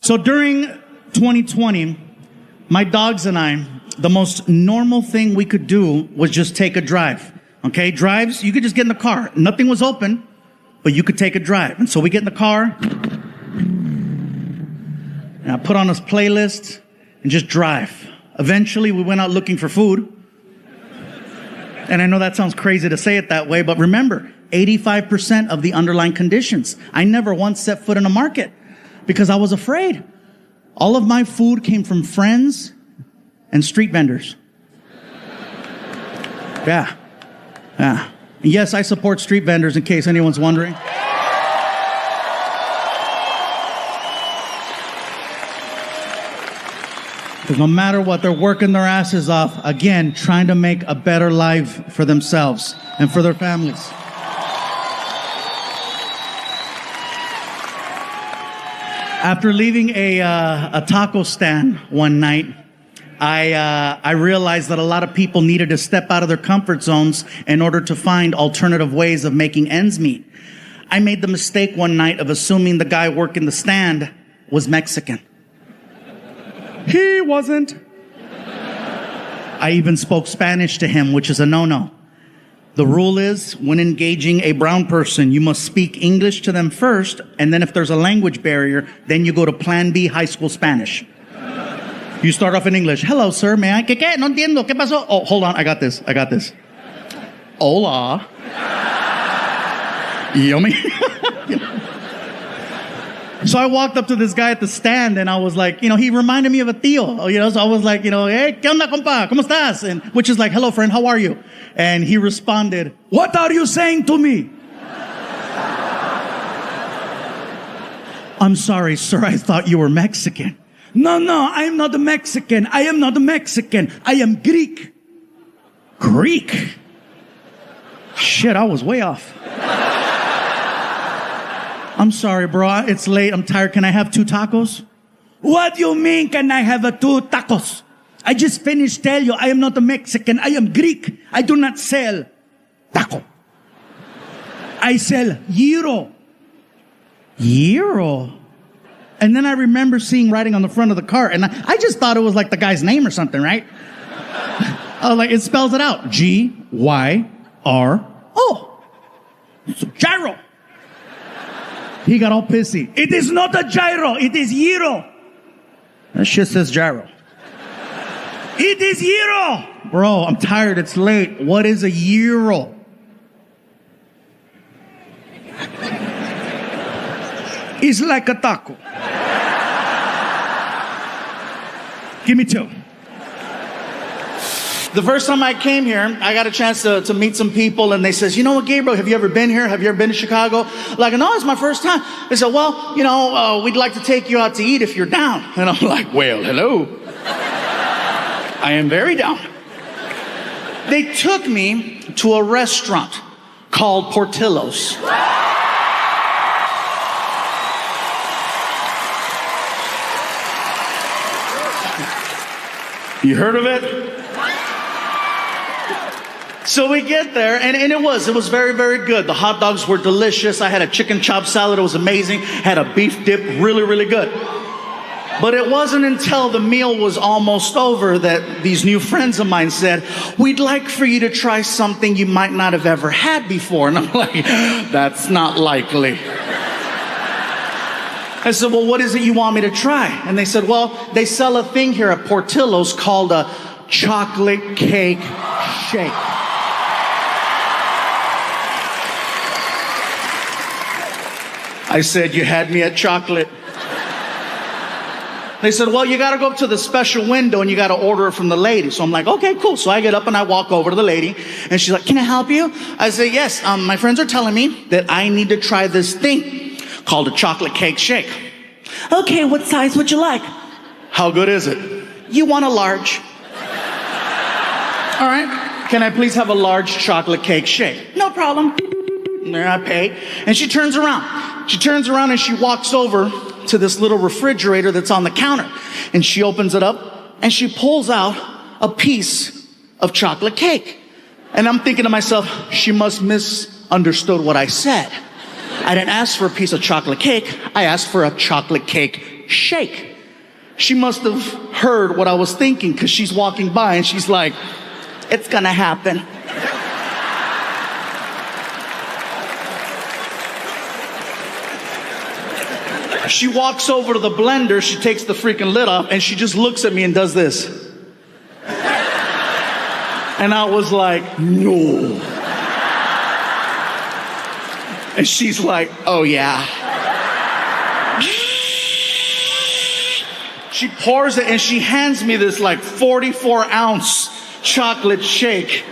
So during 2020, my dogs and I, the most normal thing we could do was just take a drive. Okay, drives, you could just get in the car. Nothing was open, but you could take a drive. And so we get in the car, and I put on a playlist and just drive. Eventually, we went out looking for food. And I know that sounds crazy to say it that way, but remember, 85% of the underlying conditions. I never once set foot in a market because I was afraid. All of my food came from friends and street vendors. Yeah. Yes, I support street vendors in case anyone's wondering. Because no matter what, they're working their asses off, again, trying to make a better life for themselves and for their families. After leaving a taco stand one night, I realized that a lot of people needed to step out of their comfort zones in order to find alternative ways of making ends meet. I made the mistake one night of assuming the guy working the stand was Mexican. He wasn't. I even spoke Spanish to him, which is a no-no. The rule is, when engaging a brown person, you must speak English to them first, and then if there's a language barrier, then you go to Plan B high school Spanish. You start off in English. Hello, sir, may I? ¿Qué? No entiendo. ¿Qué pasó? Oh, hold on, I got this. Hola. Yummy. So I walked up to this guy at the stand, and I was like, he reminded me of a tío, so I was like, hey, ¿qué onda, compa? ¿Cómo estás? And which is like, hello, friend, how are you? And he responded, what are you saying to me? I'm sorry, sir, I thought you were Mexican. No, I am not a Mexican. I am not a Mexican. I am Greek. Greek? Shit, I was way off. I'm sorry, bro. It's late. I'm tired. Can I have 2 tacos? What do you mean, can I have 2 tacos? I just finished telling you I am not a Mexican. I am Greek. I do not sell taco. I sell gyro. Gyro? And then I remember seeing writing on the front of the cart, and I just thought it was like the guy's name or something, right? I was like, it spells it out. G-Y-R-O. So gyro. He got all pissy. It is not a gyro. It is gyro. That shit says gyro. It is gyro. Bro, I'm tired. It's late. What is a gyro? It's like a taco. Give me 2. The first time I came here, I got a chance to meet some people, and they says, you know what, Gabriel, have you ever been here? Have you ever been to Chicago? Like, no, it's my first time. They said, well, we'd like to take you out to eat if you're down. And I'm like, well, hello. I am very down. They took me to a restaurant called Portillo's. You heard of it? So we get there, and it was very, very good. The hot dogs were delicious. I had a chicken chop salad. It was amazing. Had a beef dip, really, really good. But it wasn't until the meal was almost over that these new friends of mine said, we'd like for you to try something you might not have ever had before. And I'm like, that's not likely. I said, well, what is it you want me to try? And they said, well, they sell a thing here at Portillo's called a chocolate cake shake. I said, you had me at chocolate. They said, well, you got to go up to the special window and you got to order it from the lady. So I'm like, okay, cool. So I get up and I walk over to the lady, and she's like, can I help you? I say, yes, my friends are telling me that I need to try this thing called a chocolate cake shake. Okay, what size would you like? How good is it? You want a large. All right. Can I please have a large chocolate cake shake? No problem. There I pay. And she turns around. She turns around and she walks over to this little refrigerator that's on the counter. And she opens it up and she pulls out a piece of chocolate cake. And I'm thinking to myself, she must misunderstood what I said. I didn't ask for a piece of chocolate cake. I asked for a chocolate cake shake. She must have heard what I was thinking because she's walking by and she's like, it's gonna happen. She walks over to the blender, she takes the freaking lid off, and she just looks at me and does this. And I was like, no. And she's like, oh yeah. She pours it and she hands me this like 44-ounce chocolate shake,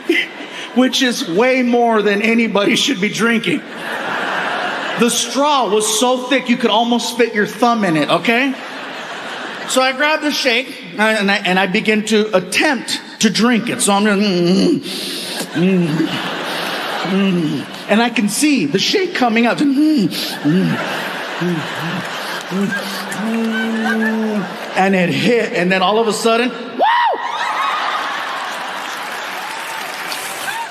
which is way more than anybody should be drinking. The straw was so thick you could almost fit your thumb in it, okay? So I grabbed the shake and I begin to attempt to drink it. So I'm just, and I can see the shake coming out. And it hit, and then all of a sudden, woo!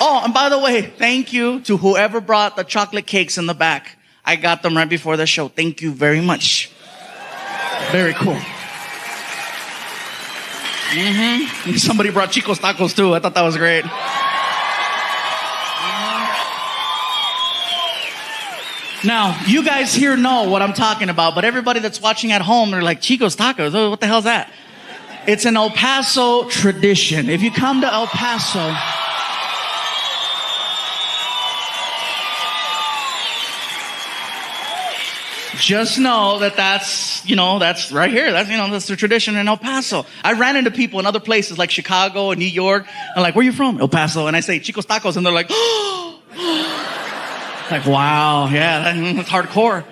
Oh, and by the way, thank you to whoever brought the chocolate cakes in the back. I got them right before the show. Thank you very much. Very cool. Somebody brought Chico's tacos too. I thought that was great. Now, you guys here know what I'm talking about, but everybody that's watching at home, they're like, Chico's tacos? Oh, what the hell's that? It's an El Paso tradition. If you come to El Paso, just know that that's right here. That's the tradition in El Paso. I ran into people in other places like Chicago and New York. I'm like, where are you from? El Paso. And I say, Chico's tacos. And they're like, oh. Like, wow, yeah, that's hardcore.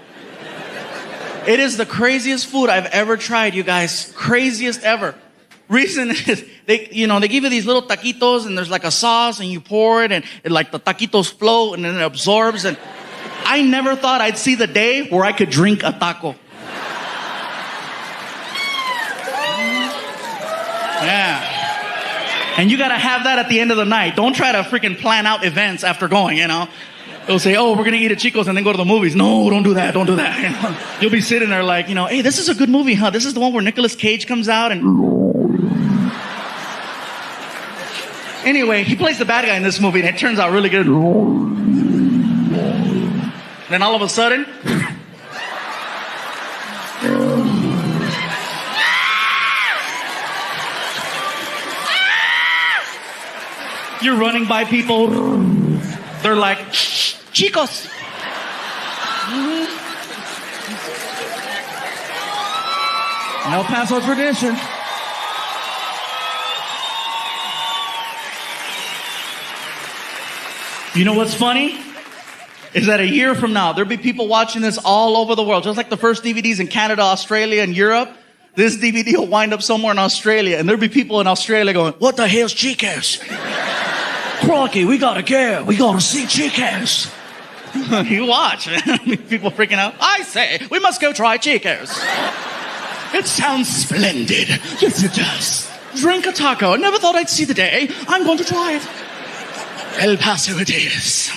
It is the craziest food I've ever tried, you guys. Craziest ever. Reason is, they give you these little taquitos and there's like a sauce and you pour it and like the taquitos float and then it absorbs. And I never thought I'd see the day where I could drink a taco. Yeah. And you gotta have that at the end of the night. Don't try to freaking plan out events after going, They'll say, oh, we're going to eat at Chico's and then go to the movies. No, don't do that. Don't do that. You'll be sitting there like, hey, this is a good movie, huh? This is the one where Nicolas Cage comes out and... Anyway, he plays the bad guy in this movie and it turns out really good. Then all of a sudden... You're running by people. They're like... Chicos. El Paso tradition. You know what's funny? Is that a year from now, there'll be people watching this all over the world. Just like the first DVDs in Canada, Australia, and Europe. This DVD will wind up somewhere in Australia. And there'll be people in Australia going, what the hell's Chicos? Crocky, we gotta go. We gotta see Chico's. You watch. People freaking out. I say, we must go try Chico's. It sounds splendid. Yes, it does. Drink a taco. I never thought I'd see the day. I'm going to try it. El Paso it is.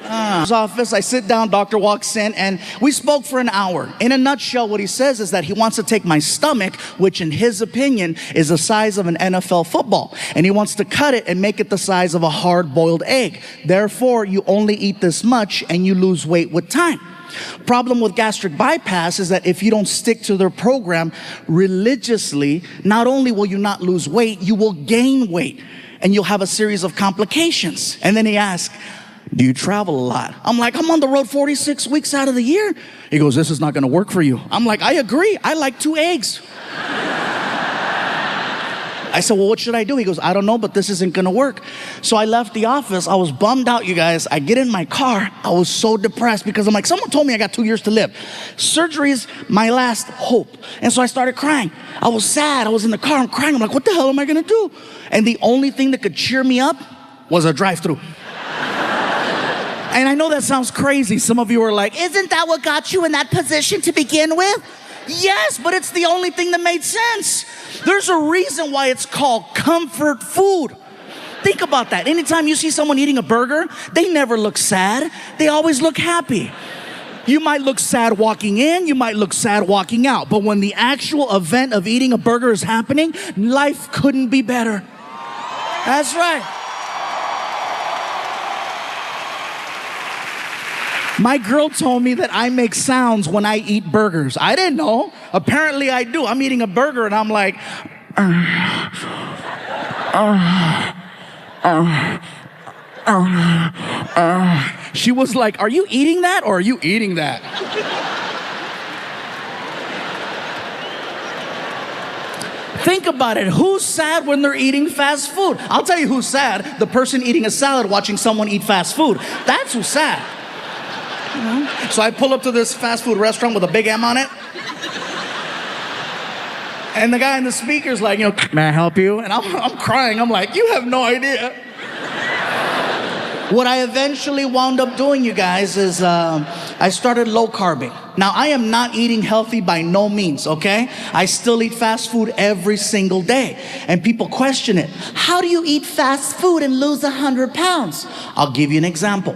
Office, I sit down, doctor walks in, and we spoke for an hour. In a nutshell, what he says is that he wants to take my stomach, which in his opinion is the size of an NFL football, and he wants to cut it and make it the size of a hard-boiled egg. Therefore, you only eat this much and you lose weight with time. Problem with gastric bypass is that if you don't stick to their program religiously, not only will you not lose weight, you will gain weight and you'll have a series of complications. And then he asked, do you travel a lot? I'm like, I'm on the road 46 weeks out of the year. He goes, this is not going to work for you. I'm like, I agree. I like 2 eggs. I said, well, what should I do? He goes, I don't know, but this isn't going to work. So I left the office. I was bummed out, you guys. I get in my car. I was so depressed because I'm like, someone told me I got 2 years to live. Surgery is my last hope. And so I started crying. I was sad. I was in the car. I'm crying. I'm like, what the hell am I going to do? And the only thing that could cheer me up was a drive-thru. And I know that sounds crazy. Some of you are like, isn't that what got you in that position to begin with? Yes, but it's the only thing that made sense. There's a reason why it's called comfort food. Think about that. Anytime you see someone eating a burger, they never look sad. They always look happy. You might look sad walking in, you might look sad walking out, but when the actual event of eating a burger is happening, life couldn't be better. That's right. My girl told me that I make sounds when I eat burgers. I didn't know. Apparently I do. I'm eating a burger and I'm like, She was like, are you eating that or are you eating that? Think about it. Who's sad when they're eating fast food? I'll tell you who's sad. The person eating a salad watching someone eat fast food. That's who's sad. So I pull up to this fast food restaurant with a big M on it. And the guy in the speaker's like, may I help you? And I'm crying. I'm like, you have no idea. What I eventually wound up doing, you guys, is I started low carbing. Now, I am not eating healthy by no means, okay? I still eat fast food every single day. And people question it. How do you eat fast food and lose 100 pounds? I'll give you an example.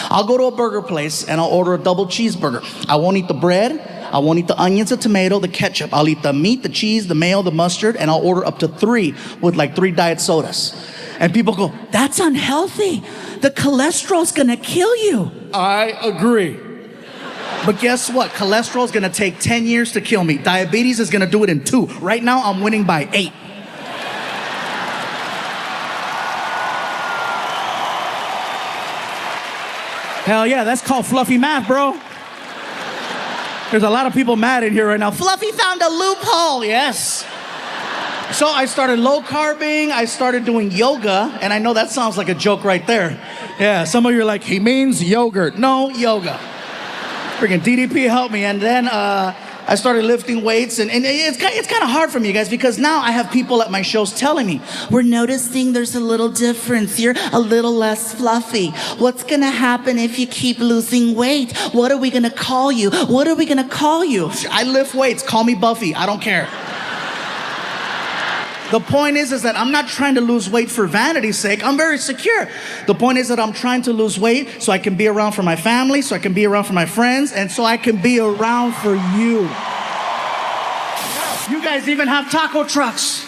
I'll go to a burger place and I'll order a double cheeseburger. I won't eat the bread. I won't eat the onions, the tomato, the ketchup. I'll eat the meat, the cheese, the mayo, the mustard, and I'll order up to 3 with like 3 diet sodas. And people go, that's unhealthy. The cholesterol's gonna kill you. I agree. But guess what? Cholesterol's gonna take 10 years to kill me. Diabetes is gonna do it in 2. Right now, I'm winning by 8. Hell yeah, that's called fluffy math, bro. There's a lot of people mad in here right now. Fluffy found a loophole, yes. So I started low carbing, I started doing yoga, and I know that sounds like a joke right there. Yeah, some of you are like, he means yogurt. No, yoga. Freaking DDP helped me, and then I started lifting weights, and it's kind of hard for me, guys, because now I have people at my shows telling me, we're noticing there's a little difference. You're a little less fluffy. What's gonna happen if you keep losing weight? What are we gonna call you? What are we gonna call you? I lift weights, call me Buffy, I don't care. The point is that I'm not trying to lose weight for vanity's sake. I'm very secure. The point is that I'm trying to lose weight so I can be around for my family, so I can be around for my friends, and so I can be around for you. You guys even have taco trucks.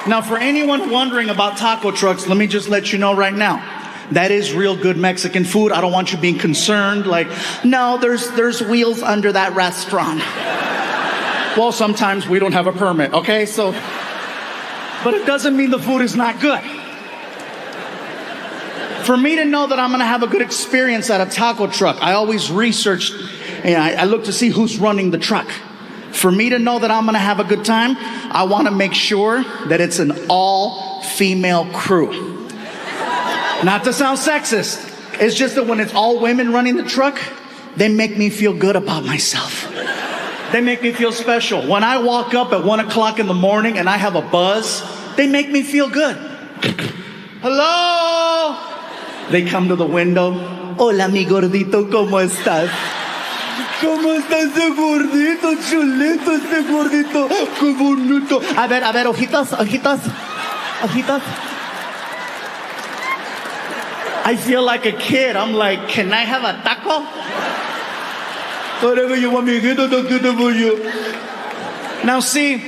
Now, for anyone wondering about taco trucks, let me just let you know right now. That is real good Mexican food. I don't want you being concerned like, no, there's wheels under that restaurant. Well, sometimes we don't have a permit, okay? So, but it doesn't mean the food is not good. For me to know that I'm gonna have a good experience at a taco truck, I always research, I look to see who's running the truck. For me to know that I'm gonna have a good time, I wanna make sure that it's an all-female crew. Not to sound sexist, it's just that when it's all women running the truck, they make me feel good about myself. They make me feel special. When I walk up at 1 o'clock in the morning and I have a buzz, they make me feel good. Hello? They come to the window. Hola, mi gordito, ¿cómo estás? ¿Cómo está ese gordito, chulito, ese gordito? ¡Qué bonito! A ver, ojitos. I feel like a kid. I'm like, can I have a taco? Whatever you want me to get, I'll get it for you. Now see,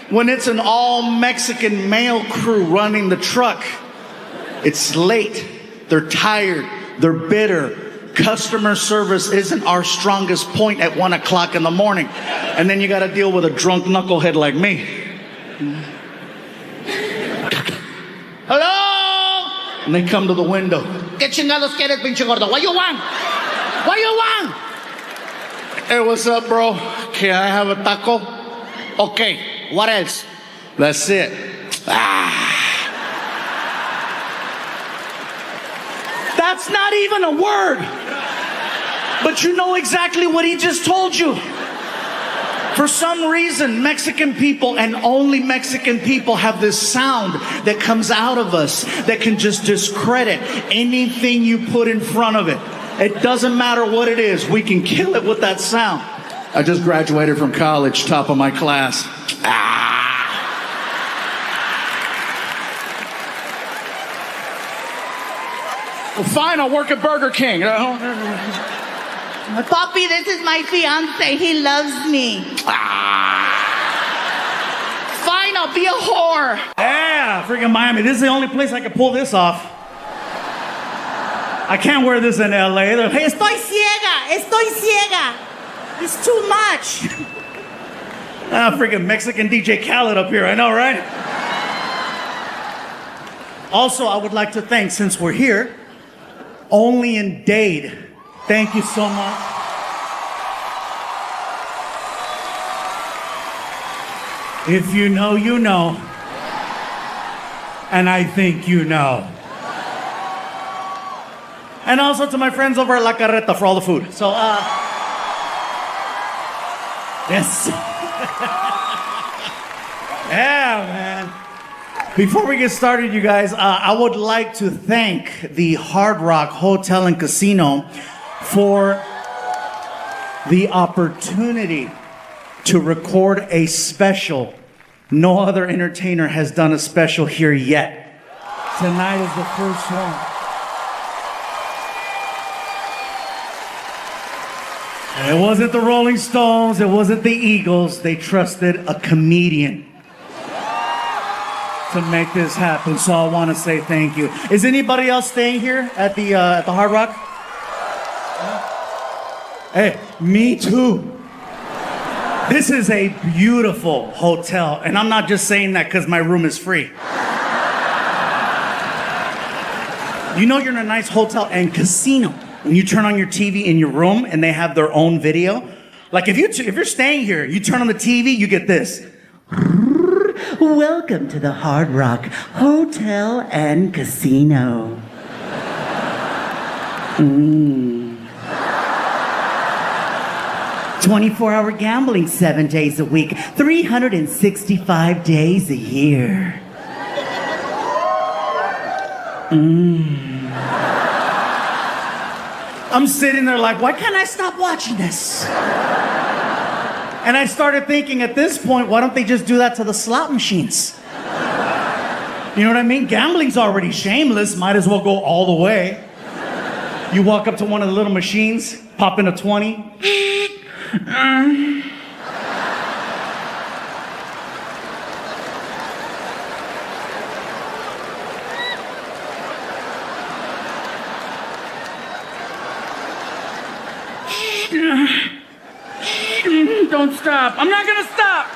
when it's an all-Mexican male crew running the truck, it's late, they're tired, they're bitter. Customer service isn't our strongest point at 1 o'clock in the morning. And then you gotta deal with a drunk knucklehead like me. Hello? And they come to the window. ¿Qué chingados quieres, pinche gordo? What you want? What you want? Hey, what's up, bro? Can I have a taco? Okay, what else? That's it. That's not even a word. But you know exactly what he just told you. For some reason, Mexican people and only Mexican people have this sound that comes out of us that can just discredit anything you put in front of it. It doesn't matter what it is. We can kill it with that sound. I just graduated from college, top of my class. Well, fine, I'll work at Burger King. Papi, this is my fiance. He loves me. Fine, I'll be a whore. Yeah, freaking Miami. This is the only place I can pull this off. I can't wear this in LA. They're, hey, estoy ciega. It's too much. Freaking Mexican DJ Khaled up here. I know, right? Also, I would like to thank, since we're here, Only in Dade. Thank you so much. If you know, you know. And I think you know. And also to my friends over at La Carreta for all the food. So, yes. Yeah, man. Before we get started, you guys, I would like to thank the Hard Rock Hotel and Casino for the opportunity to record a special. No other entertainer has done a special here yet. Tonight is the first one. And it wasn't the Rolling Stones, it wasn't the Eagles. They trusted a comedian to make this happen, so I want to say thank you. Is anybody else staying here at the Hard Rock? Hey, me too. This is a beautiful hotel, and I'm not just saying that because my room is free. You know you're in a nice hotel and casino when you turn on your TV in your room and they have their own video. Like if you're staying here, you turn on the TV, you get this. Welcome to the Hard Rock Hotel and Casino. 24-hour gambling 7 days a week, 365 days a year. I'm sitting there like, why can't I stop watching this? And I started thinking at this point, why don't they just do that to the slot machines? You know what I mean? Gambling's already shameless, might as well go all the way. You walk up to one of the little machines, pop in a 20. Don't stop. I'm not gonna stop.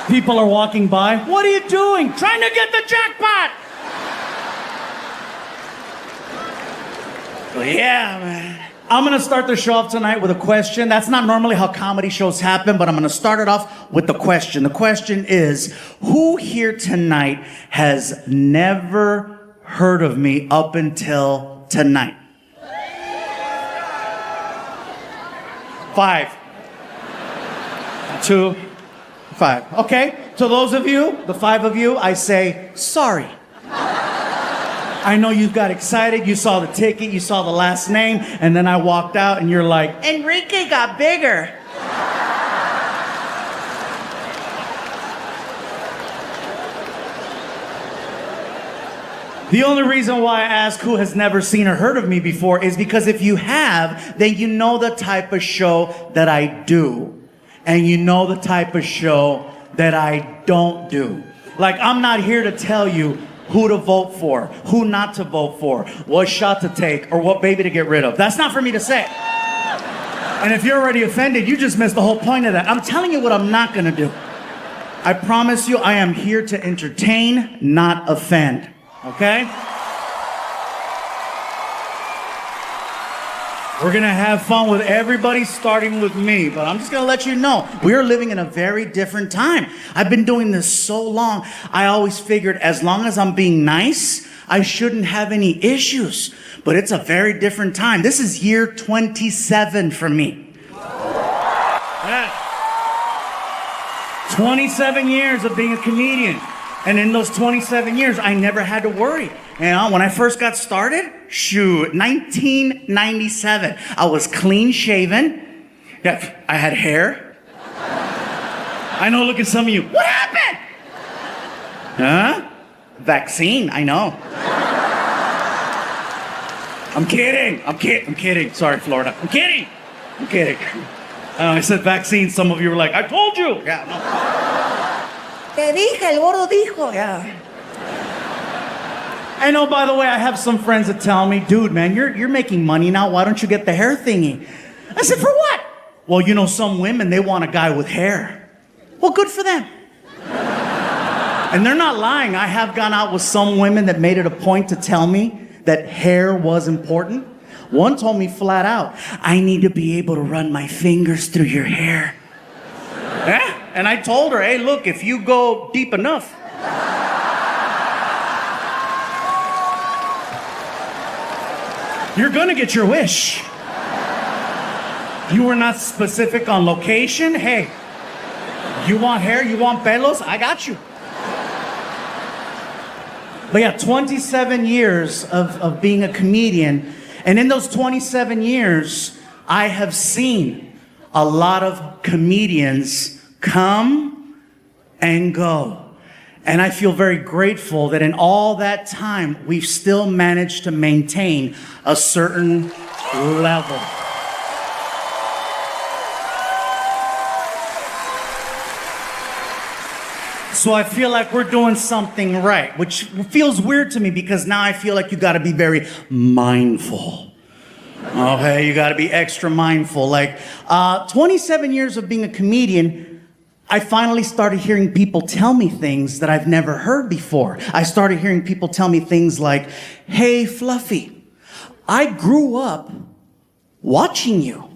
People are walking by. What are you doing? Trying to get the jackpot. Well, yeah, man. I'm gonna start the show off tonight with a question. That's not normally how comedy shows happen, but I'm gonna start it off with the question. The question is, who here tonight has never heard of me up until tonight? 5, 2, 5. Okay, to those of you, the 5 of you, I say sorry. I know you got excited, you saw the ticket, you saw the last name, and then I walked out and you're like, Enrique got bigger. The only reason why I ask who has never seen or heard of me before is because if you have, then you know the type of show that I do. And you know the type of show that I don't do. Like, I'm not here to tell you who to vote for, who not to vote for, what shot to take, or what baby to get rid of. That's not for me to say. And if you're already offended, you just missed the whole point of that. I'm telling you what I'm not gonna do. I promise you, I am here to entertain, not offend. Okay? We're gonna have fun with everybody, starting with me, but I'm just gonna let you know, we are living in a very different time. I've been doing this so long, I always figured as long as I'm being nice, I shouldn't have any issues. But it's a very different time. This is year 27 for me. Yeah. 27 years of being a comedian. And in those 27 years, I never had to worry. You know, when I first got started, 1997, I was clean shaven. Yeah, I had hair. I know, look at some of you. What happened? Huh? Vaccine, I know. I'm kidding. I'm kidding. Sorry, Florida. I'm kidding. I said vaccine. Some of you were like, I told you. Yeah, no. Te dije, el gordo dijo. Yeah. I know, by the way, I have some friends that tell me, dude, man, you're making money now. Why don't you get the hair thingy? I said, for what? Well, you know, some women, they want a guy with hair. Well, good for them. And they're not lying. I have gone out with some women that made it a point to tell me that hair was important. One told me flat out, I need to be able to run my fingers through your hair. Yeah? And I told her, hey, look, if you go deep enough. You're gonna get your wish. You were not specific on location. Hey, you want hair, you want pelos? I got you. But yeah, 27 years of being a comedian. And in those 27 years, I have seen a lot of comedians come and go. And I feel very grateful that in all that time, we've still managed to maintain a certain level. So I feel like we're doing something right, which feels weird to me because now I feel like you gotta be very mindful. Okay, you gotta be extra mindful. Like, 27 years of being a comedian, I finally started hearing people tell me things that I've never heard before. I started hearing people tell me things like, hey, Fluffy, I grew up watching you.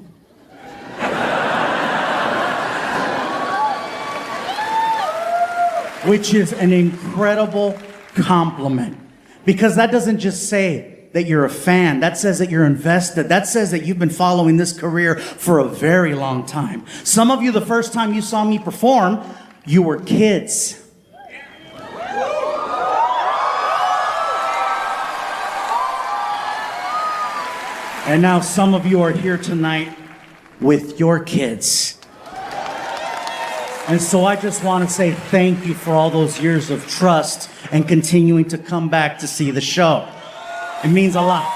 Which is an incredible compliment. Because that doesn't just say that you're a fan. That says that you're invested. That says that you've been following this career for a very long time. Some of you, the first time you saw me perform, you were kids. And now some of you are here tonight with your kids. And so I just want to say thank you for all those years of trust and continuing to come back to see the show. It means a lot.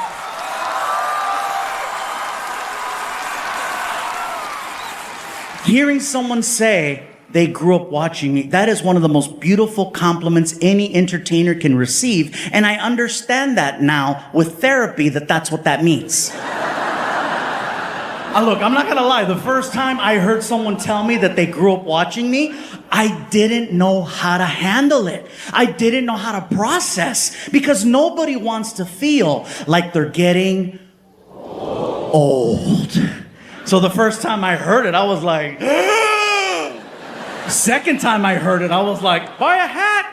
Hearing someone say they grew up watching me, that is one of the most beautiful compliments any entertainer can receive. And I understand that now with therapy, that's what that means. Look, I'm not gonna lie, the first time I heard someone tell me that they grew up watching me, I didn't know how to handle it. I didn't know how to process because nobody wants to feel like they're getting old. So the first time I heard it, I was like, second time I heard it, I was like, buy a hat.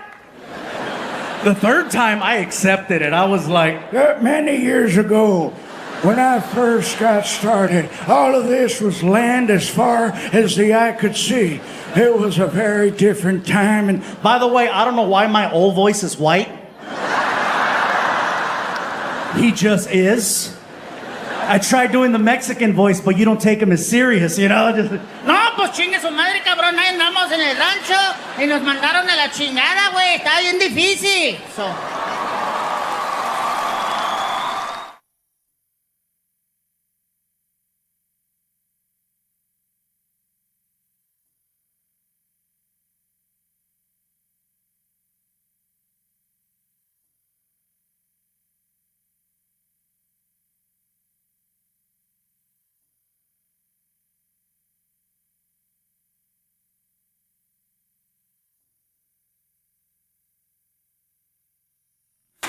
The third time I accepted it, I was like, many years ago, when I first got started, all of this was land as far as the eye could see. It was a very different time. And by the way, I don't know why my old voice is white. He just is. I tried doing the Mexican voice, but you don't take him as serious, you know? Just, No, pues chingue su madre, cabrón. Ahí andamos en el rancho y nos mandaron a la chingada, güey. Está bien difícil.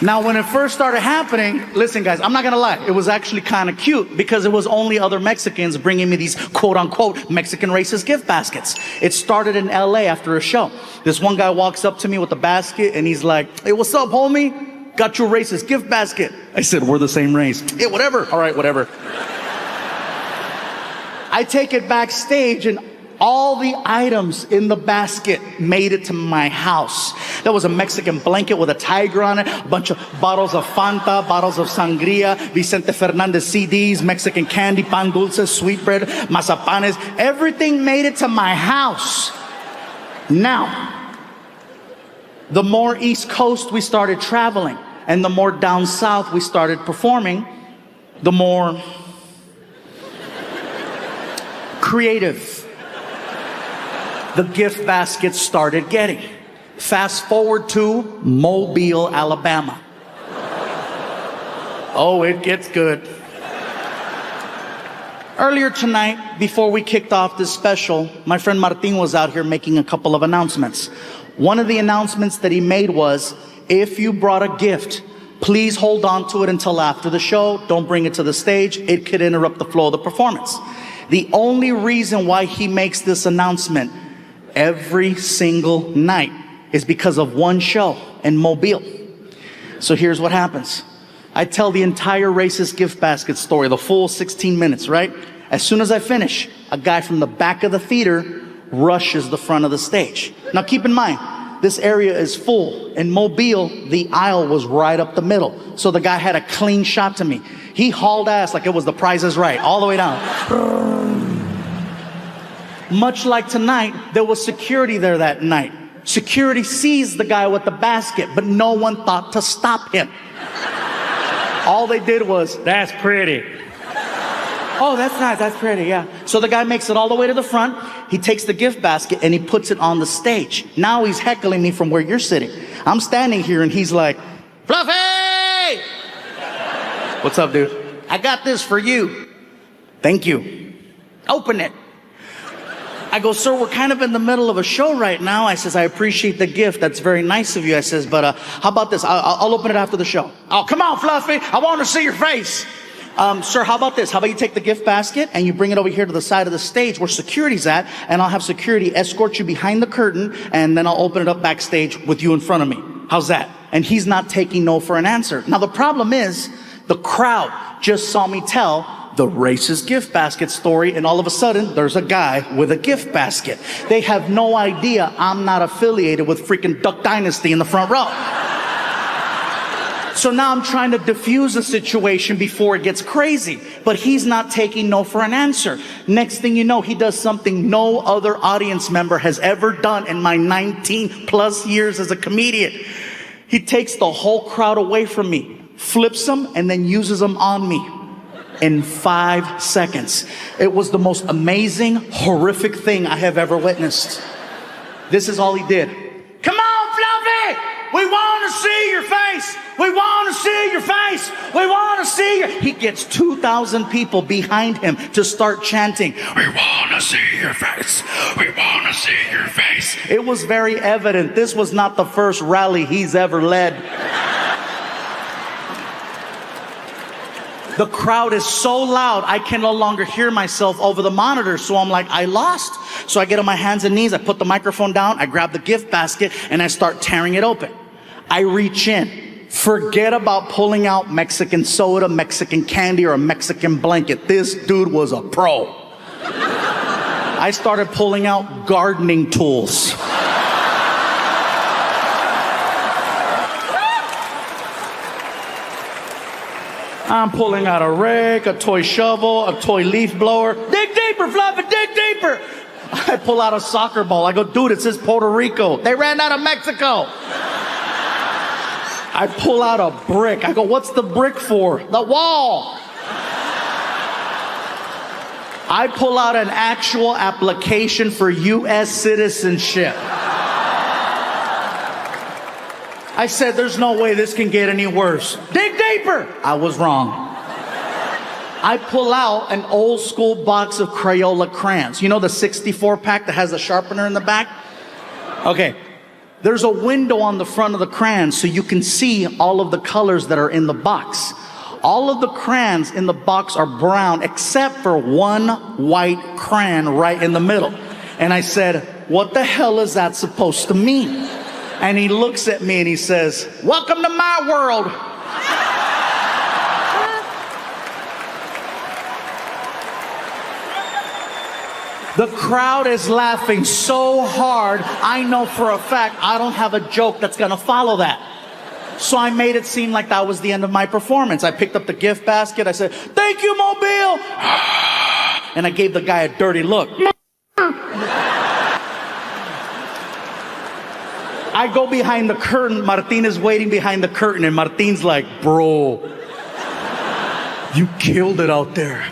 Now, when it first started happening, listen, guys, I'm not gonna lie, it was actually kind of cute because it was only other Mexicans bringing me these quote-unquote Mexican racist gift baskets. It started in LA after a show. This one guy walks up to me with a basket and he's like, hey, what's up, homie? Got your racist gift basket. I said, we're the same race. Hey, whatever. All right, whatever. I take it backstage and all the items in the basket made it to my house. There was a Mexican blanket with a tiger on it, a bunch of bottles of Fanta, bottles of sangria, Vicente Fernandez CDs, Mexican candy, pan dulces, sweetbread, mazapanes. Everything made it to my house. Now, the more East Coast we started traveling and the more down south we started performing, the more creative the gift basket started getting. Fast forward to Mobile, Alabama. Oh, it gets good. Earlier tonight, before we kicked off this special, my friend Martin was out here making a couple of announcements. One of the announcements that he made was, if you brought a gift, please hold on to it until after the show. Don't bring it to the stage. It could interrupt the flow of the performance. The only reason why he makes this announcement every single night is because of one show in Mobile. So here's what happens. I tell the entire racist gift basket story, the full 16 minutes, right? As soon as I finish, a guy from the back of the theater rushes the front of the stage. Now keep in mind, this area is full. In Mobile, the aisle was right up the middle. So the guy had a clean shot to me. He hauled ass like it was The Price is Right, all the way down. Much like tonight, there was security there that night. Security sees the guy with the basket, but no one thought to stop him. All they did was, That's pretty. oh, that's nice, that's pretty, yeah. So the guy makes it all the way to the front. He takes the gift basket and he puts it on the stage. Now he's heckling me from where you're sitting. I'm standing here and he's like, Fluffy! What's up, dude? I got this for you. Thank you. Open it. I go, sir, we're kind of in the middle of a show right now. I says, I appreciate the gift. That's very nice of you. I says, but how about this? I'll open it after the show. Oh, come on, Fluffy. I want to see your face. Sir, how about this? How about you take the gift basket and you bring it over here to the side of the stage where security's at, and I'll have security escort you behind the curtain, and then I'll open it up backstage with you in front of me. How's that? And he's not taking no for an answer. Now, the problem is the crowd just saw me tell the racist gift basket story, and all of a sudden there's a guy with a gift basket. They have no idea I'm not affiliated with freaking Duck Dynasty in the front row. So now I'm trying to diffuse the situation before it gets crazy, but he's not taking no for an answer. Next thing you know, he does something no other audience member has ever done in my 19 plus years as a comedian. He takes the whole crowd away from me, flips them, and then uses them on me. In 5 seconds. It was the most amazing, horrific thing I have ever witnessed. This is all he did. Come on, Fluffy! We want to see your face! We want to see your face! We want to see your... He gets 2,000 people behind him to start chanting, we want to see your face! We want to see your face! It was very evident this was not the first rally he's ever led. The crowd is so loud, I can no longer hear myself over the monitor. So I'm like, I lost. So I get on my hands and knees, I put the microphone down, I grab the gift basket, and I start tearing it open. I reach in. Forget about pulling out Mexican soda, Mexican candy, or a Mexican blanket. This dude was a pro. I started pulling out gardening tools. I'm pulling out a rake, a toy shovel, a toy leaf blower. Dig deeper, Fluffy, dig deeper. I pull out a soccer ball. I go, dude, it says Puerto Rico. They ran out of Mexico. I pull out a brick. I go, what's the brick for? The wall. I pull out an actual application for U.S. citizenship. I said, there's no way this can get any worse. Dig deeper. I was wrong. I pull out an old school box of Crayola crayons. You know the 64 pack that has the sharpener in the back? Okay. There's a window on the front of the crayons so you can see all of the colors that are in the box. All of the crayons in the box are brown except for one white crayon right in the middle. And I said, what the hell is that supposed to mean? And he looks at me and he says, welcome to my world. The crowd is laughing so hard, I know for a fact I don't have a joke that's gonna follow that. So I made it seem like that was the end of my performance. I picked up the gift basket, I said, thank you, Mobile! And I gave the guy a dirty look. I go behind the curtain, Martin is waiting behind the curtain, and Martin's like, bro, You killed it out there.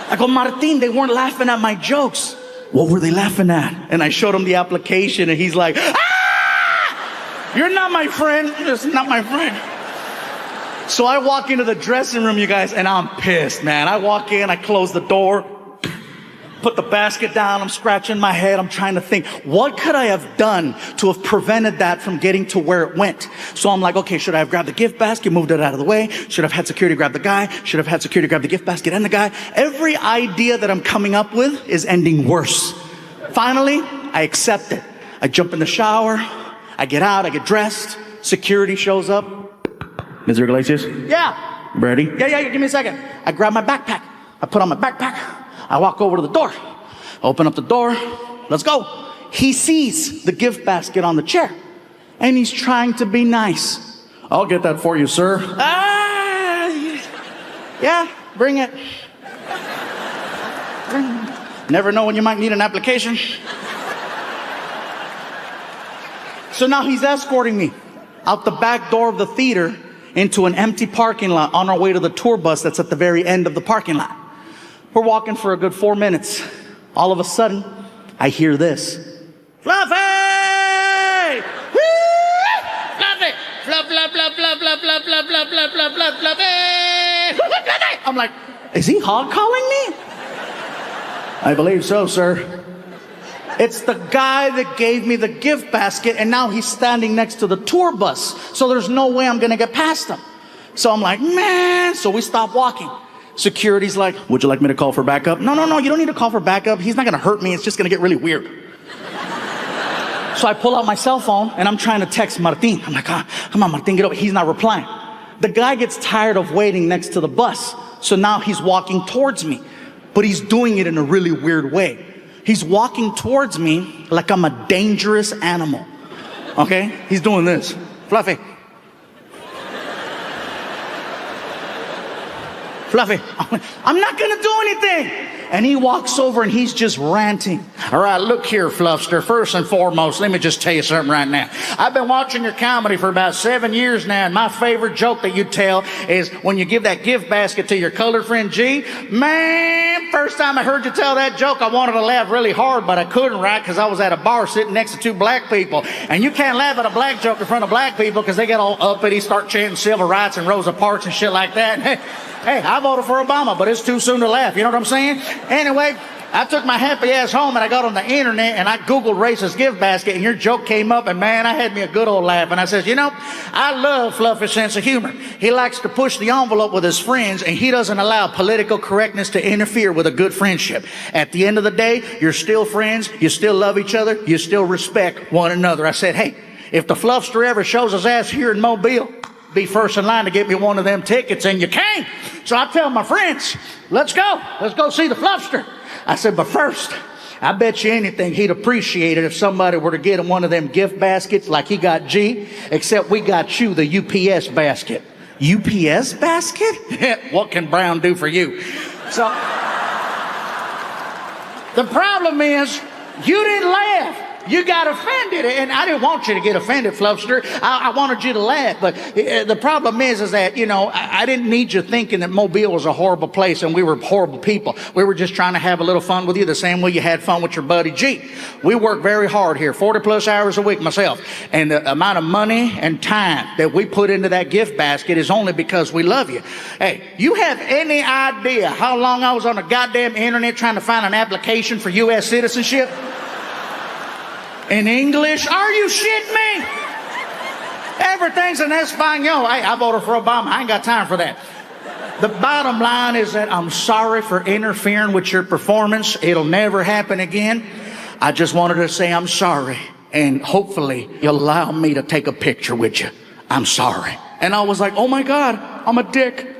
I go, Martin, they weren't laughing at my jokes. What were they laughing at? And I showed him the application, and he's like, ah! You're not my friend. This is not my friend. So I walk into the dressing room, you guys, and I'm pissed, man. I walk in, I close the door, put the basket down, I'm scratching my head, I'm trying to think, what could I have done to have prevented that from getting to where it went? So I'm like, okay, should I have grabbed the gift basket, moved it out of the way? Should I have had security grab the guy? Should I have had security grab the gift basket and the guy? Every idea that I'm coming up with is ending worse. Finally, I accept it. I jump in the shower, I get out, I get dressed, security shows up. Mr. Iglesias? Yeah. Ready? Yeah, give me a second. I grab my backpack, I put on my backpack, I walk over to the door, open up the door, let's go. He sees the gift basket on the chair, and he's trying to be nice. I'll get that for you, sir. Yeah, bring it. Never know when you might need an application. So now he's escorting me out the back door of the theater into an empty parking lot on our way to the tour bus that's at the very end of the parking lot. We're walking for a good 4 minutes. All of a sudden, I hear this. Fluffy! Woo! Fluffy! Fluff, fluff, fluff, fluff, fluff, fluff, fluff, fluff, fluff, fluff, fluff, fluffy! Fluffy! I'm like, is he hog calling me? I believe so, sir. It's the guy that gave me the gift basket, and now he's standing next to the tour bus. So there's no way I'm gonna get past him. So I'm like, man. So we stop walking. Security's like, would you like me to call for backup? No, you don't need to call for backup. He's not gonna hurt me. It's just gonna get really weird. So I pull out my cell phone and I'm trying to text Martin. I'm like, come on, Martin, get over. He's not replying. The guy gets tired of waiting next to the bus. So now he's walking towards me, but he's doing it in a really weird way. He's walking towards me like I'm a dangerous animal. Okay? He's doing this. Fluffy. Fluffy, I'm not gonna do anything. And he walks over and he's just ranting. All right, look here, Fluffster. First and foremost, let me just tell you something right now. I've been watching your comedy for about 7 years now, and my favorite joke that you tell is when you give that gift basket to your colored friend G. Man, first time I heard you tell that joke, I wanted to laugh really hard, but I couldn't, right? Because I was at a bar sitting next to 2 black people. And you can't laugh at a black joke in front of black people because they get all uppity, start chanting civil rights and Rosa Parks and shit like that. Hey, I voted for Obama, but it's too soon to laugh. You know what I'm saying? Anyway, I took my happy ass home and I got on the internet and I Googled racist gift basket and your joke came up and man, I had me a good old laugh. And I says, you know, I love Fluffy's sense of humor. He likes to push the envelope with his friends and he doesn't allow political correctness to interfere with a good friendship. At the end of the day, you're still friends. You still love each other. You still respect one another. I said, hey, if the Fluffster ever shows his ass here in Mobile, be first in line to get me one of them tickets, and you came. So I tell my friends, let's go see the Fluffster. I said, but first, I bet you anything he'd appreciate it if somebody were to get him one of them gift baskets like he got G, except we got you the UPS basket. UPS basket? What can Brown do for you? So, the problem is, you didn't laugh. You got offended, and I didn't want you to get offended, Fluffster. I wanted you to laugh, but the problem is that, you know, I didn't need you thinking that Mobile was a horrible place and we were horrible people. We were just trying to have a little fun with you the same way you had fun with your buddy G. We work very hard here, 40 plus hours a week myself, and the amount of money and time that we put into that gift basket is only because we love you. Hey, you have any idea how long I was on the goddamn internet trying to find an application for U.S. citizenship? In English? Are you shitting me? Everything's in Espanol. Hey, I voted for Obama. I ain't got time for that. The bottom line is that I'm sorry for interfering with your performance. It'll never happen again. I just wanted to say I'm sorry. And hopefully you'll allow me to take a picture with you. I'm sorry. And I was like, oh my God, I'm a dick.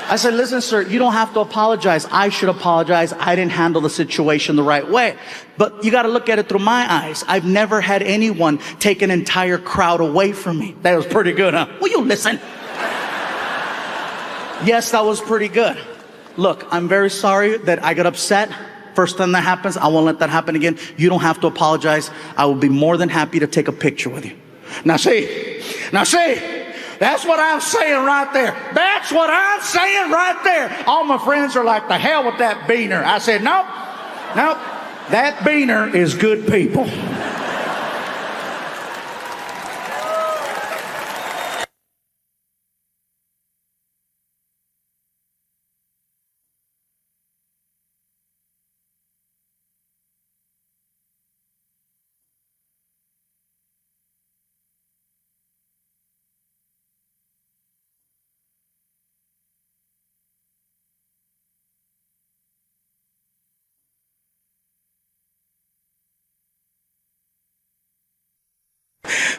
I said, listen, sir, you don't have to apologize. I should apologize. I didn't handle the situation the right way. But you got to look at it through my eyes. I've never had anyone take an entire crowd away from me. That was pretty good, huh? Will you listen? Yes, that was pretty good. Look, I'm very sorry that I got upset. First time that happens, I won't let that happen again. You don't have to apologize. I will be more than happy to take a picture with you. Now see, That's what I'm saying right there. That's what I'm saying right there. All my friends are like, the hell with that beaner. I said, nope. That beaner is good people.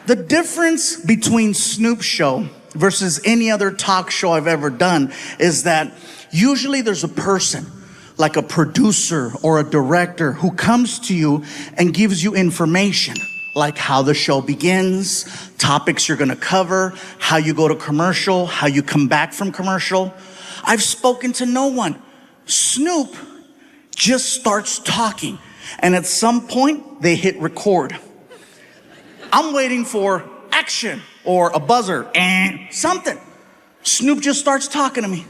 The difference between Snoop's show versus any other talk show I've ever done is that usually there's a person, like a producer or a director, who comes to you and gives you information, like how the show begins, topics you're gonna cover, how you go to commercial, how you come back from commercial. I've spoken to no one. Snoop just starts talking, and at some point they hit record. I'm waiting for action or a buzzer and something. Snoop just starts talking to me.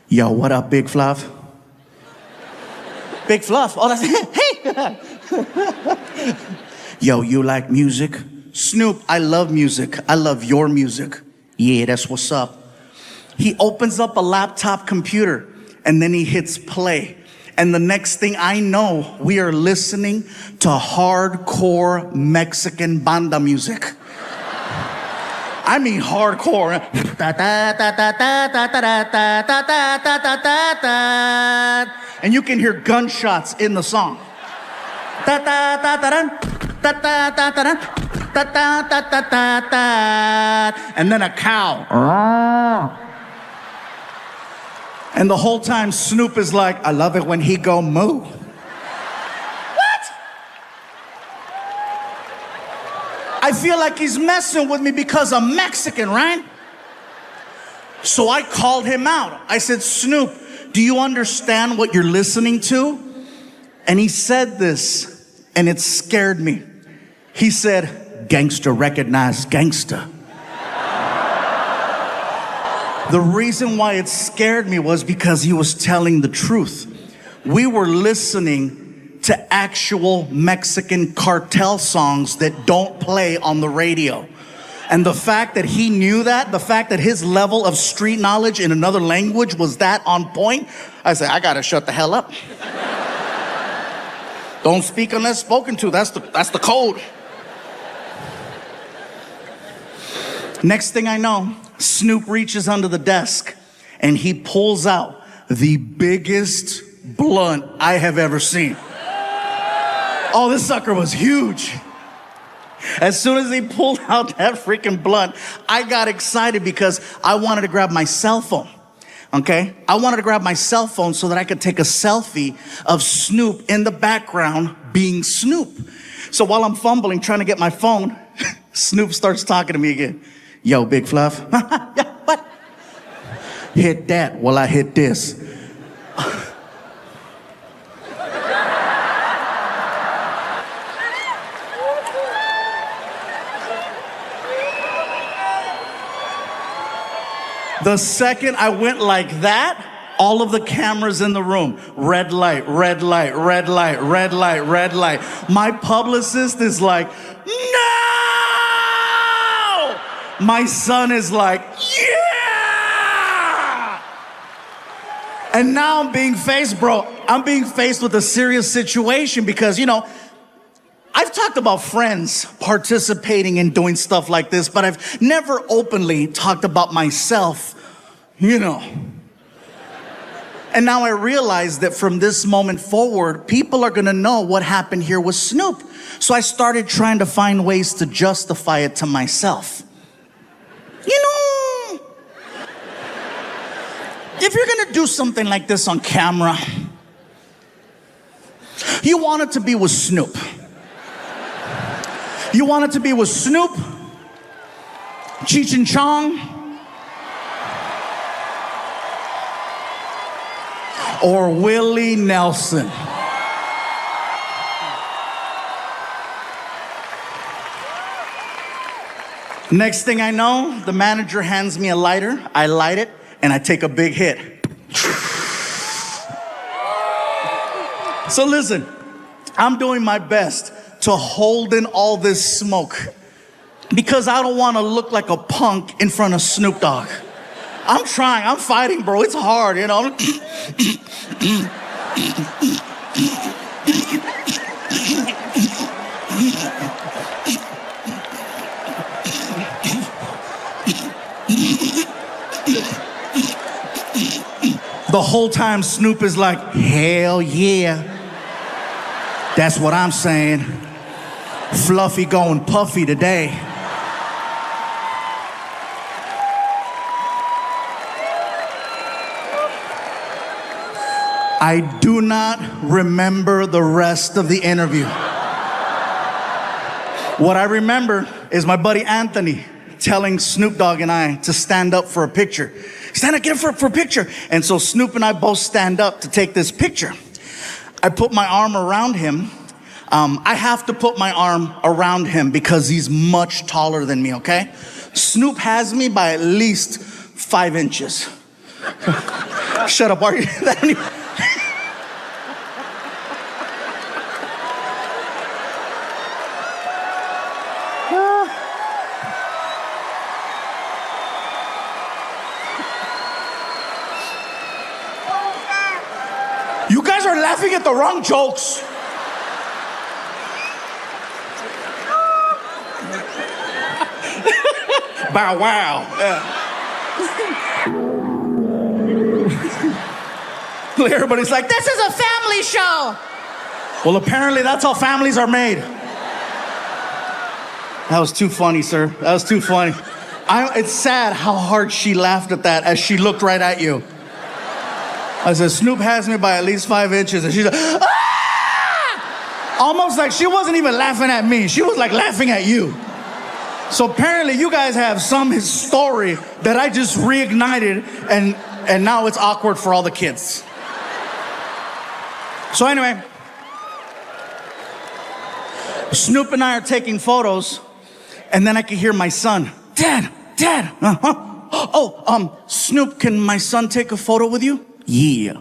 Yo, what up, Big Fluff? Big Fluff. Oh, that's hey. Yo, you like music? Snoop, I love music. I love your music. Yeah, that's what's up. He opens up a laptop computer and then he hits play. And the next thing I know, we are listening to hardcore Mexican banda music. I mean hardcore. And you can hear gunshots in the song. And then a cow. And the whole time Snoop is like, I love it when he go moo. What? I feel like he's messing with me because I'm Mexican, right? So I called him out. I said, Snoop, do you understand what you're listening to? And he said this, and it scared me. He said, gangster recognize gangster. The reason why it scared me was because he was telling the truth. We were listening to actual Mexican cartel songs that don't play on the radio. And the fact that he knew that, the fact that his level of street knowledge in another language was that on point, I said, I gotta shut the hell up. Don't speak unless spoken to. That's the code. Next thing I know, Snoop reaches under the desk and he pulls out the biggest blunt I have ever seen. Oh, this sucker was huge. As soon as he pulled out that freaking blunt, I got excited because I wanted to grab my cell phone. Okay? I wanted to grab my cell phone so that I could take a selfie of Snoop in the background being Snoop. So while I'm fumbling, trying to get my phone, Snoop starts talking to me again. Yo, Big Fluff. Yeah, what? Hit that while I hit this. The second I went like that, all of the cameras in the room, red light, red light, red light, red light, red light. My publicist is like, no! My son is like, yeah! And now I'm being faced with a serious situation because, you know, I've talked about friends participating in doing stuff like this, but I've never openly talked about myself, you know. And now I realize that from this moment forward, people are gonna know what happened here with Snoop. So I started trying to find ways to justify it to myself. You know, if you're gonna do something like this on camera, you want it to be with Snoop. You want it to be with Snoop, Cheech and Chong, or Willie Nelson. Next thing I know, the manager hands me a lighter. I light it, and I take a big hit. So listen, I'm doing my best to hold in all this smoke because I don't want to look like a punk in front of Snoop Dogg. I'm trying, I'm fighting, bro. It's hard, you know. The whole time Snoop is like, hell yeah. That's what I'm saying. Fluffy going puffy today. I do not remember the rest of the interview. What I remember is my buddy Anthony telling Snoop Dogg and I to stand up for a picture. Stand up, get up for a picture. And so Snoop and I both stand up to take this picture. I put my arm around him. I have to put my arm around him because he's much taller than me, okay? Snoop has me by at least 5 inches. Shut up, are you? You guys are laughing at the wrong jokes. Bow wow. Yeah. Everybody's like, this is a family show. Well, apparently that's how families are made. That was too funny, sir. That was too funny. It's sad how hard she laughed at that as she looked right at you. I said, Snoop has me by at least 5 inches. And she's like, ah! Almost like she wasn't even laughing at me. She was like laughing at you. So apparently you guys have some story that I just reignited and now it's awkward for all the kids. So anyway, Snoop and I are taking photos and then I could hear my son, Dad, Snoop, can my son take a photo with you? Yeah.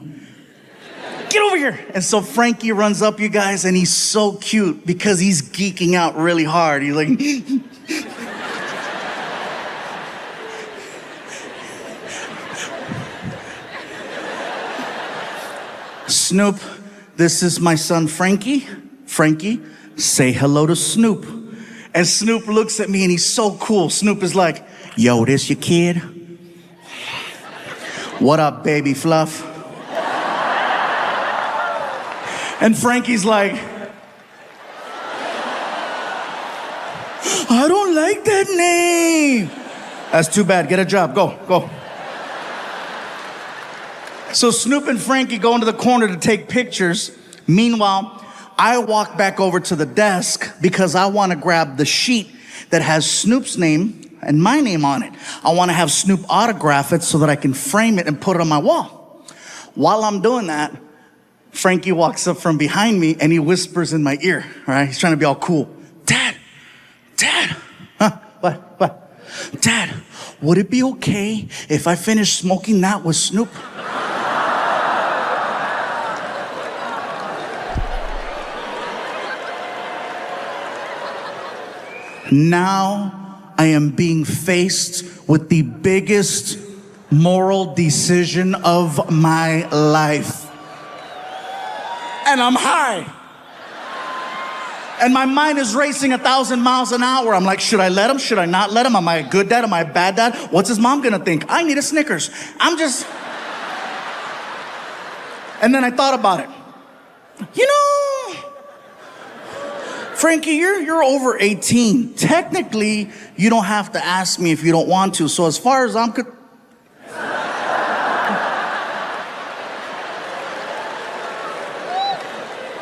Get over here. And so Frankie runs up, you guys, and he's so cute because he's geeking out really hard. He's like, Snoop, this is my son Frankie. Frankie, say hello to Snoop. And Snoop looks at me and he's so cool. Snoop is like, yo, this your kid? What up, baby Fluff? And Frankie's like, I don't like that name. That's too bad. Get a job. Go. So Snoop and Frankie go into the corner to take pictures. Meanwhile, I walk back over to the desk because I want to grab the sheet that has Snoop's name and my name on it. I want to have Snoop autograph it so that I can frame it and put it on my wall. While I'm doing that, Frankie walks up from behind me and he whispers in my ear, right? He's trying to be all cool. Dad. Huh? What? Dad, would it be okay if I finish smoking that with Snoop? Now I am being faced with the biggest moral decision of my life. And I'm high. And my mind is racing 1,000 miles an hour. I'm like, should I let him? Should I not let him? Am I a good dad? Am I a bad dad? What's his mom gonna think? I need a Snickers. And then I thought about it. You know, Frankie, you're over 18. Technically, you don't have to ask me if you don't want to. So as far as I'm concerned,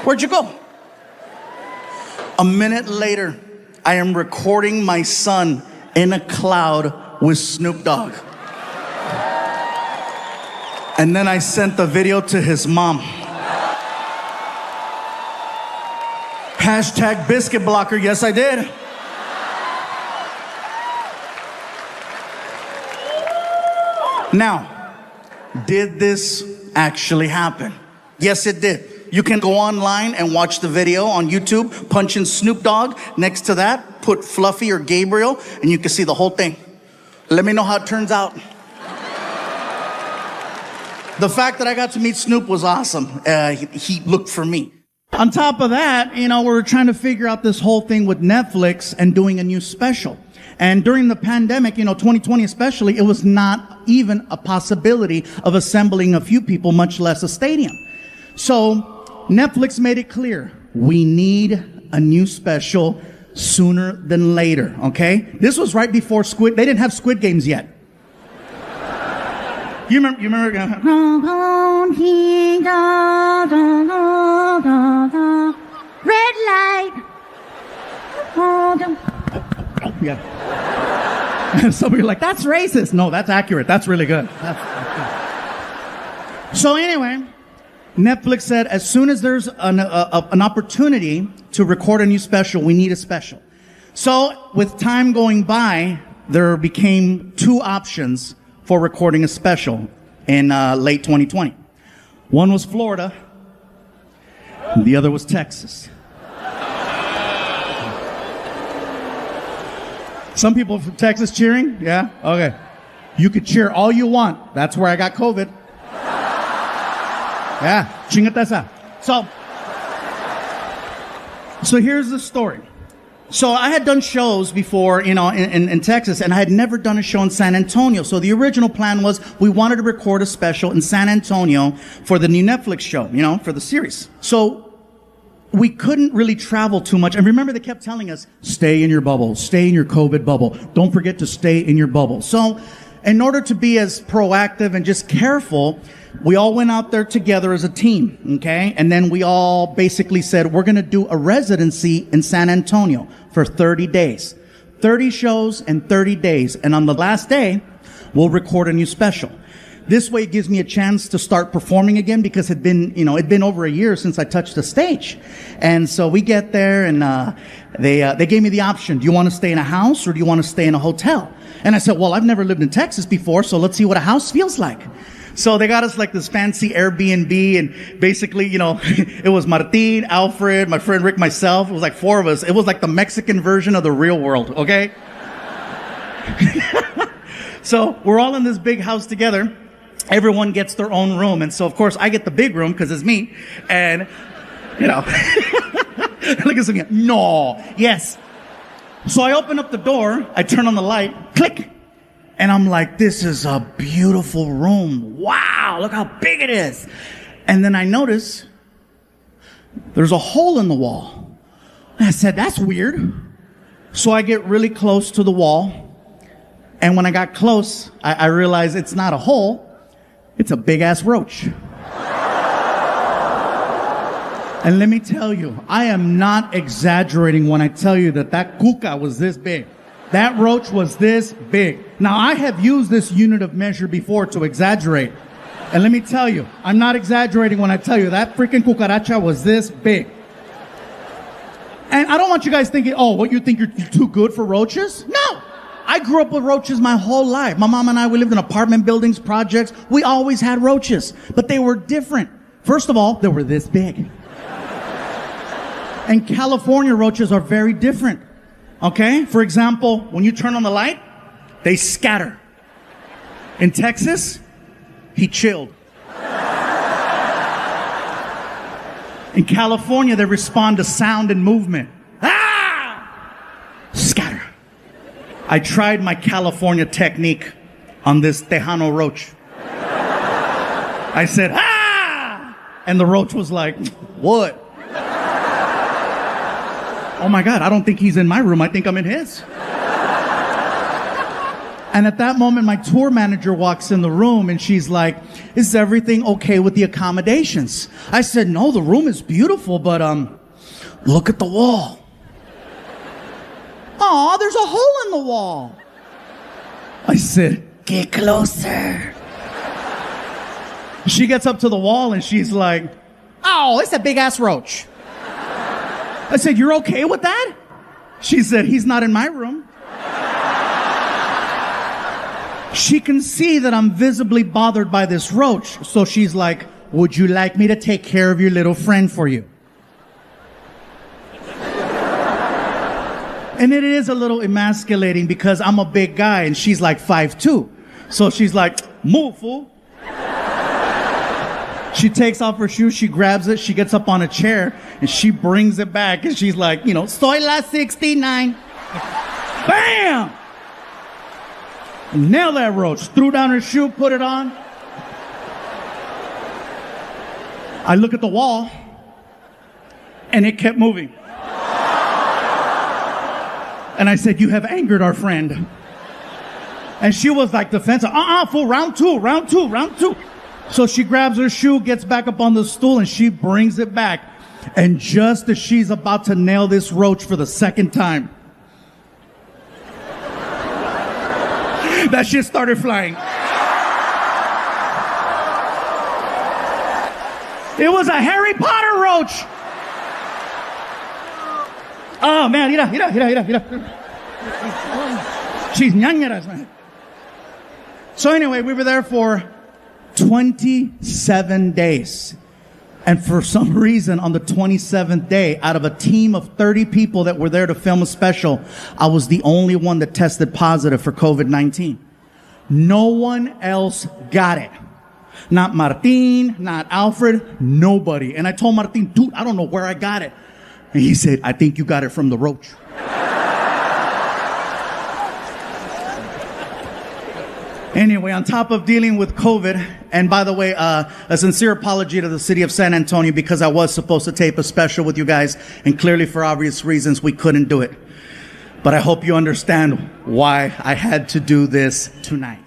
where'd you go? A minute later, I am recording my son in a cloud with Snoop Dogg. And then I sent the video to his mom. Hashtag biscuit blocker, yes I did. Now, did this actually happen? Yes, it did. You can go online and watch the video on YouTube, punch in Snoop Dogg. Next to that, put Fluffy or Gabriel, and you can see the whole thing. Let me know how it turns out. The fact that I got to meet Snoop was awesome. He looked for me. On top of that, we were trying to figure out this whole thing with Netflix and doing a new special. And during the pandemic, 2020 especially, it was not even a possibility of assembling a few people, much less a stadium. So Netflix made it clear, we need a new special sooner than later, okay? This was right before they didn't have Squid Games yet. You remember? Red light. Yeah. Some of you are like, that's racist. No, that's accurate. That's really good. So anyway, Netflix said as soon as there's an opportunity to record a new special, we need a special. So with time going by, there became two options for recording a special in late 2020. One was Florida, and the other was Texas. Some people from Texas cheering? Yeah? Okay. You could cheer all you want. That's where I got COVID. Yeah. Chingate esa. So here's the story. So I had done shows before, in Texas, and I had never done a show in San Antonio. So the original plan was we wanted to record a special in San Antonio for the new Netflix show, for the series. So we couldn't really travel too much. And remember, they kept telling us, stay in your bubble, stay in your COVID bubble. Don't forget to stay in your bubble. So in order to be as proactive and just careful, we all went out there together as a team, okay? And then we all basically said, we're going to do a residency in San Antonio for 30 days. 30 shows in 30 days. And on the last day, we'll record a new special. This way it gives me a chance to start performing again because it'd been over a year since I touched the stage. And so we get there and they gave me the option. Do you want to stay in a house or do you want to stay in a hotel? And I said, well, I've never lived in Texas before, so let's see what a house feels like. So they got us like this fancy Airbnb, and basically, it was Martin, Alfred, my friend Rick, myself. It was like four of us. It was like the Mexican version of The Real World, okay? So we're all in this big house together. Everyone gets their own room. And so, of course, I get the big room because it's me. And, look at some, no, yes. So I open up the door. I turn on the light. Click. And I'm like, this is a beautiful room. Wow, look how big it is. And then I notice there's a hole in the wall. And I said, that's weird. So I get really close to the wall. And when I got close, I realized it's not a hole. It's a big-ass roach. And let me tell you, I am not exaggerating when I tell you that cuca was this big. That roach was this big. Now, I have used this unit of measure before to exaggerate. And let me tell you, I'm not exaggerating when I tell you that freaking cucaracha was this big. And I don't want you guys thinking, what, you think you're too good for roaches? No! I grew up with roaches my whole life. My mom and I, we lived in apartment buildings, projects. We always had roaches, but they were different. First of all, they were this big. And California roaches are very different. Okay? For example, when you turn on the light, they scatter. In Texas, he chilled. In California, they respond to sound and movement. Scatter. I tried my California technique on this Tejano roach. I said, and the roach was like, what? Oh my God, I don't think he's in my room. I think I'm in his. And at that moment, my tour manager walks in the room and she's like, is everything okay with the accommodations? I said, no, the room is beautiful, but look at the wall. Aw, there's a hole in the wall. I said, get closer. She gets up to the wall and she's like, oh, it's a big ass roach. I said, you're okay with that? She said, he's not in my room. She can see that I'm visibly bothered by this roach. So she's like, would you like me to take care of your little friend for you? And it is a little emasculating because I'm a big guy and she's like 5'2". So she's like, move, fool. She takes off her shoes, she grabs it, she gets up on a chair, and she brings it back, and she's like, soy la 69. Bam! Nailed that roach. Threw down her shoe, put it on. I look at the wall, and it kept moving. And I said, you have angered our friend. And she was like defensive. Fool, round two. So she grabs her shoe, gets back up on the stool, and she brings it back. And just as she's about to nail this roach for the second time, that shit started flying. It was a Harry Potter roach. Oh, man, mira. She's ñañaras, man. So anyway, we were there for 27 days. And for some reason, on the 27th day, out of a team of 30 people that were there to film a special, I was the only one that tested positive for COVID-19. No one else got it. Not Martin, not Alfred, nobody. And I told Martin, dude, I don't know where I got it. And he said, I think you got it from the roach. Anyway, on top of dealing with COVID, and by the way, a sincere apology to the city of San Antonio because I was supposed to tape a special with you guys, and clearly for obvious reasons we couldn't do it. But I hope you understand why I had to do this tonight.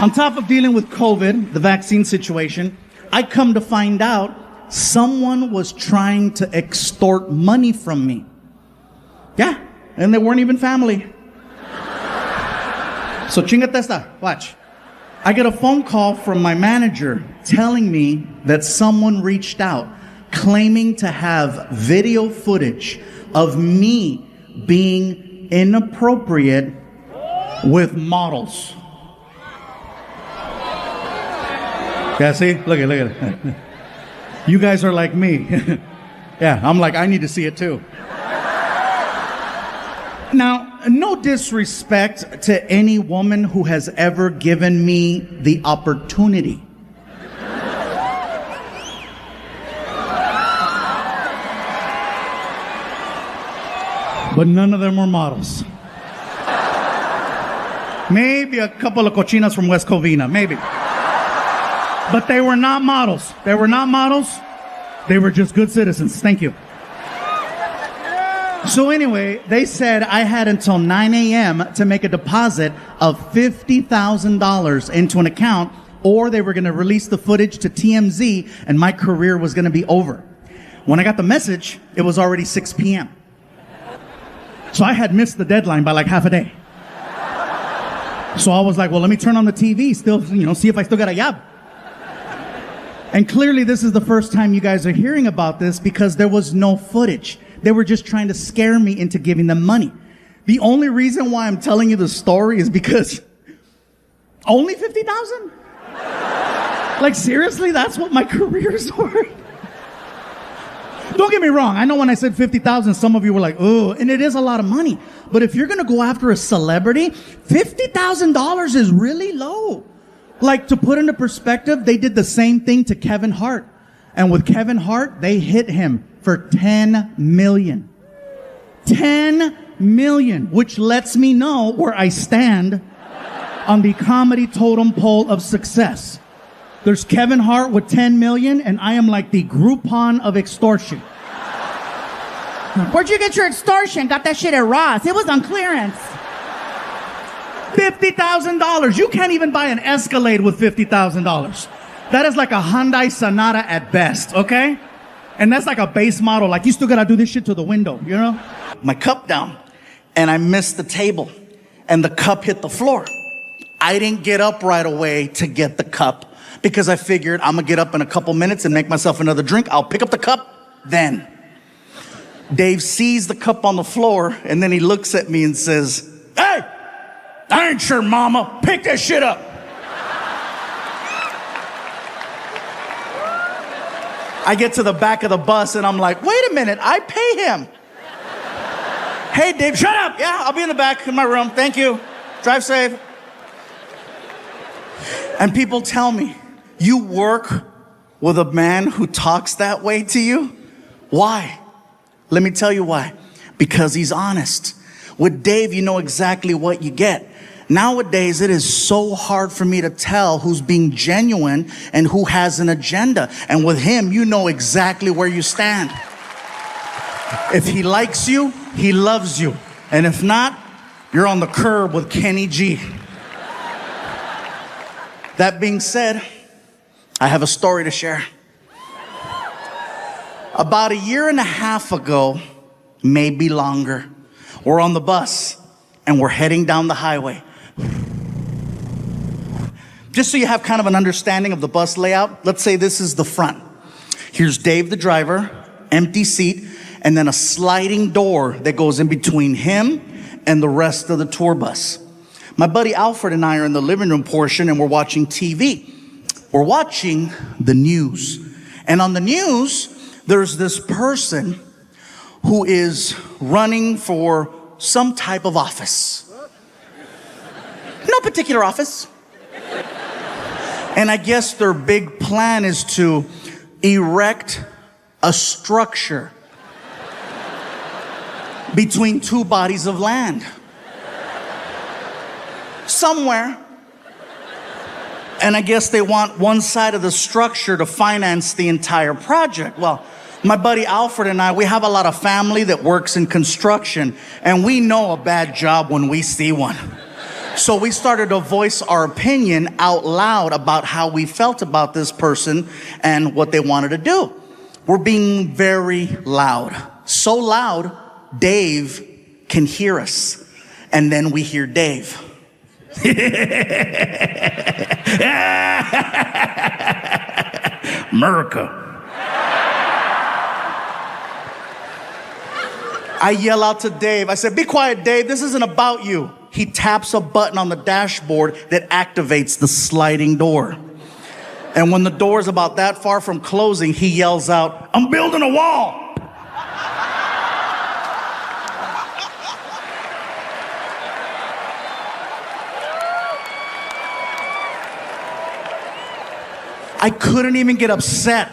On top of dealing with COVID, the vaccine situation, I come to find out someone was trying to extort money from me. Yeah, and they weren't even family. So chingate esta, watch. I get a phone call from my manager telling me that someone reached out claiming to have video footage of me being inappropriate with models. Yeah, see? Look at it. You guys are like me. Yeah, I'm like, I need to see it too. Now, no disrespect to any woman who has ever given me the opportunity. But none of them were models. Maybe a couple of cochinas from West Covina, maybe. But they were not models. They were not models. They were just good citizens. Thank you. So anyway, they said I had until 9 a.m. to make a deposit of $50,000 into an account, or they were going to release the footage to TMZ and my career was going to be over. When I got the message, it was already 6 p.m. So I had missed the deadline by like half a day. So I was like, well, let me turn on the TV, still, see if I still got a job. And clearly this is the first time you guys are hearing about this because there was no footage. They were just trying to scare me into giving them money. The only reason why I'm telling you the story is because only 50,000? Like seriously, that's what my career's worth? Don't get me wrong. I know when I said 50,000, some of you were like, oh, and it is a lot of money. But if you're going to go after a celebrity, $50,000 is really low. Like, to put into perspective, they did the same thing to Kevin Hart. And with Kevin Hart, they hit him for $10 million. $10 million, which lets me know where I stand on the comedy totem pole of success. There's Kevin Hart with 10 million, and I am like the Groupon of extortion. Where'd you get your extortion? Got that shit at Ross. It was on clearance. $50,000. You can't even buy an Escalade with $50,000. That is like a Hyundai Sonata at best, okay? And that's like a base model. Like, you still gotta do this shit to the window, you know? My cup down, and I missed the table, and the cup hit the floor. I didn't get up right away to get the cup because I figured I'm gonna get up in a couple minutes and make myself another drink. I'll pick up the cup then. Dave sees the cup on the floor, and then he looks at me and says, "Hey, I ain't your mama. Pick that shit up." I get to the back of the bus, and I'm like, wait a minute, I pay him. "Hey, Dave, shut up. Yeah, I'll be in the back in my room. Thank you. Drive safe." And people tell me, you work with a man who talks that way to you? Why? Let me tell you why. Because he's honest. With Dave, you know exactly what you get. Nowadays, it is so hard for me to tell who's being genuine and who has an agenda. And with him, you know exactly where you stand. If he likes you, he loves you. And if not, you're on the curb with Kenny G. That being said, I have a story to share. About a year and a half ago, maybe longer, we're on the bus and we're heading down the highway. Just so you have kind of an understanding of the bus layout, let's say this is the front. Here's Dave, the driver, empty seat, and then a sliding door that goes in between him and the rest of the tour bus. My buddy Alfred and I are in the living room portion, and we're watching TV. We're watching the news. And on the news, there's this person who is running for some type of office. No particular office. And I guess their big plan is to erect a structure between two bodies of land somewhere. And I guess they want one side of the structure to finance the entire project. Well, my buddy Alfred and I, we have a lot of family that works in construction, and we know a bad job when we see one. So we started to voice our opinion out loud about how we felt about this person and what they wanted to do. We're being very loud. So loud, Dave can hear us. And then we hear Dave. America. I yell out to Dave. I said, "Be quiet, Dave. This isn't about you." He taps a button on the dashboard that activates the sliding door. And when the door's about that far from closing, he yells out, "I'm building a wall." I couldn't even get upset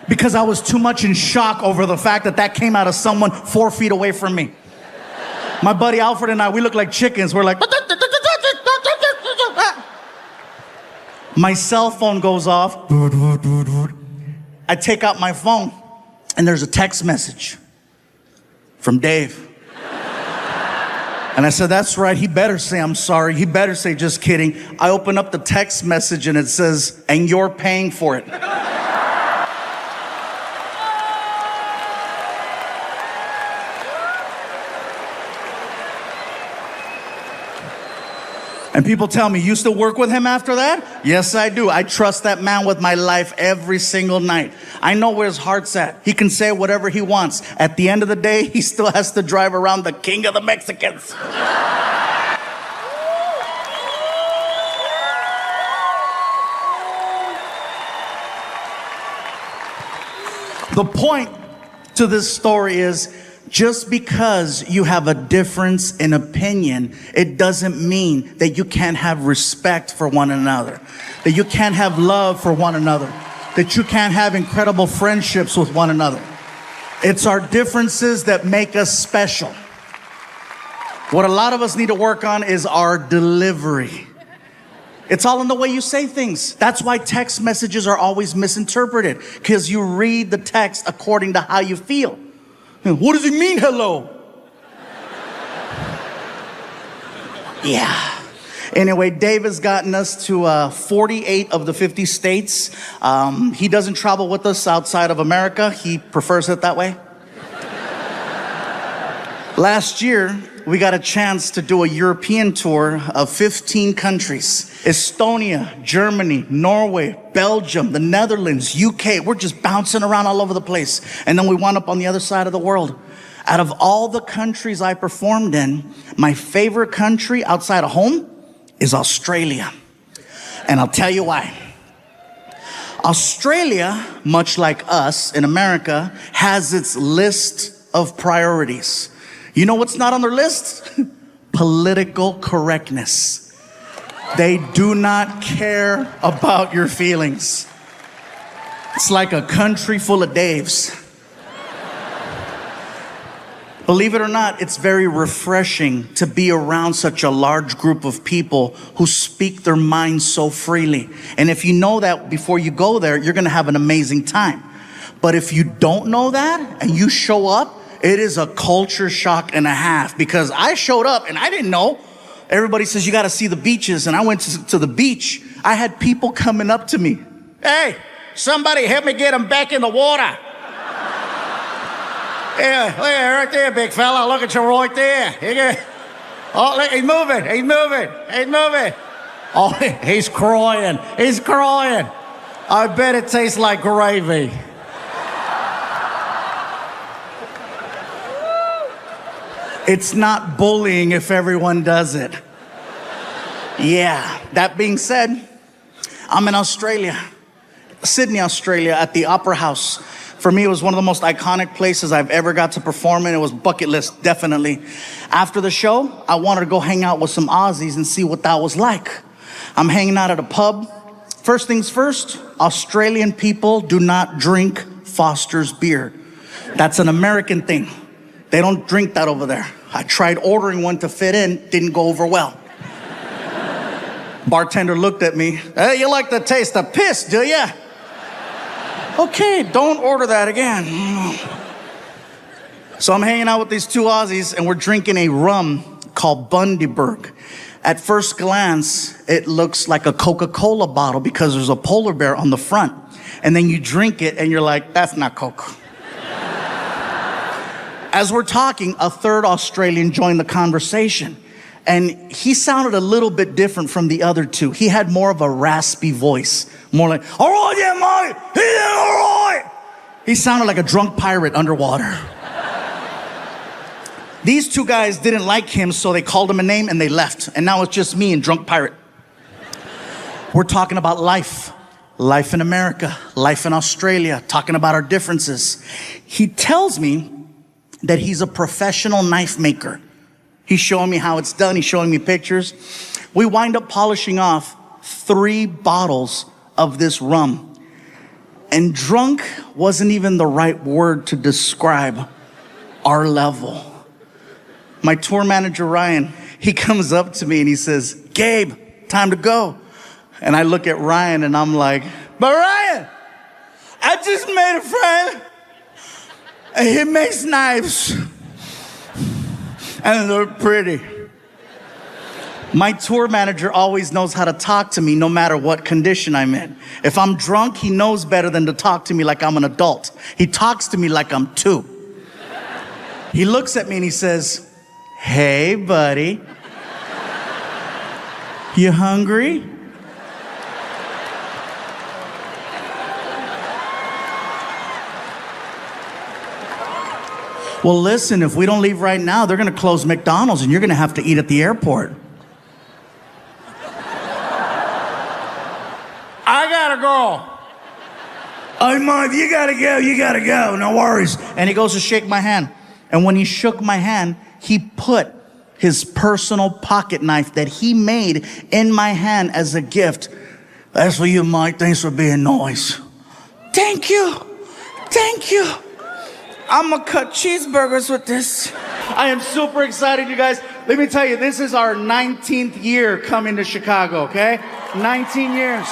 because I was too much in shock over the fact that that came out of someone 4 feet away from me. My buddy Alfred and I, we look like chickens. We're like, my cell phone goes off. I take out my phone and there's a text message from Dave. And I said, "That's right. He better say I'm sorry. He better say just kidding." I open up the text message and it says, "And you're paying for it." And people tell me, "You still work with him after that?" Yes, I do. I trust that man with my life every single night. I know where his heart's at. He can say whatever he wants. At the end of the day, he still has to drive around the king of the Mexicans. The point to this story is, just because you have a difference in opinion, it doesn't mean that you can't have respect for one another, that you can't have love for one another, that you can't have incredible friendships with one another. It's our differences that make us special. What a lot of us need to work on is our delivery. It's all in the way you say things. That's why text messages are always misinterpreted, because you read the text according to how you feel. What does he mean, hello? Yeah. Anyway, Dave has gotten us to 48 of the 50 states. He doesn't travel with us outside of America. He prefers it that way. Last year, we got a chance to do a European tour of 15 countries. Estonia, Germany, Norway, Belgium, the Netherlands, UK. We're just bouncing around all over the place. And then we wound up on the other side of the world. Out of all the countries I performed in, my favorite country outside of home is Australia. And I'll tell you why. Australia, much like us in America, has its list of priorities. You know what's not on their list? Political correctness. They do not care about your feelings. It's like a country full of Daves. Believe it or not, it's very refreshing to be around such a large group of people who speak their minds so freely. And if you know that before you go there, you're going to have an amazing time. But if you don't know that and you show up, it is a culture shock and a half, because I showed up and I didn't know. Everybody says you got to see the beaches, and I went to the beach. I had people coming up to me. Hey, somebody help me get him back in the water. Yeah, right there, big fella. Look at you right there. Oh, look, he's moving. He's moving. He's moving. Oh, he's crying. He's crying. I bet it tastes like gravy. It's not bullying if everyone does it. Yeah, that being said, I'm in Australia, Sydney, Australia, at the Opera House. For me, it was one of the most iconic places I've ever got to perform in. It was bucket list, definitely. After the show, I wanted to go hang out with some Aussies and see what that was like. I'm hanging out at a pub. First things first, Australian people do not drink Foster's beer. That's an American thing. They don't drink that over there. I tried ordering one to fit in, didn't go over well. Bartender looked at me. Hey, you like the taste of piss, do ya? Okay, don't order that again. So I'm hanging out with these two Aussies, and we're drinking a rum called Bundaberg. At first glance, it looks like a Coca-Cola bottle because there's a polar bear on the front. And then you drink it, and you're like, that's not Coke. As we're talking, a third Australian joined the conversation. And he sounded a little bit different from the other two. He had more of a raspy voice. More like, all right, yeah, mate. Yeah, all right. He sounded like a drunk pirate underwater. These two guys didn't like him, so they called him a name and they left. And now it's just me and drunk pirate. We're talking about life. Life in America, life in Australia, talking about our differences. He tells me that he's a professional knife maker. He's showing me how it's done. He's showing me pictures. We wind up polishing off 3 bottles of this rum. And drunk wasn't even the right word to describe our level. My tour manager, Ryan, he comes up to me and he says, Gabe, time to go. And I look at Ryan and I'm like, but Ryan, I just made a friend and he makes knives. And they're pretty. My tour manager always knows how to talk to me no matter what condition I'm in. If I'm drunk, he knows better than to talk to me like I'm an adult. He talks to me like I'm 2. He looks at me and he says, hey, buddy. You hungry? Well, listen, if we don't leave right now, they're going to close McDonald's and you're going to have to eat at the airport. I gotta go. Oh, Mom, you gotta go, no worries. And he goes to shake my hand. And when he shook my hand, he put his personal pocket knife that he made in my hand as a gift. That's for you, Mike. Thanks for being nice. Thank you. Thank you. I'm gonna cut cheeseburgers with this. I am super excited, you guys. Let me tell you, this is our 19th year coming to Chicago, okay? 19 years.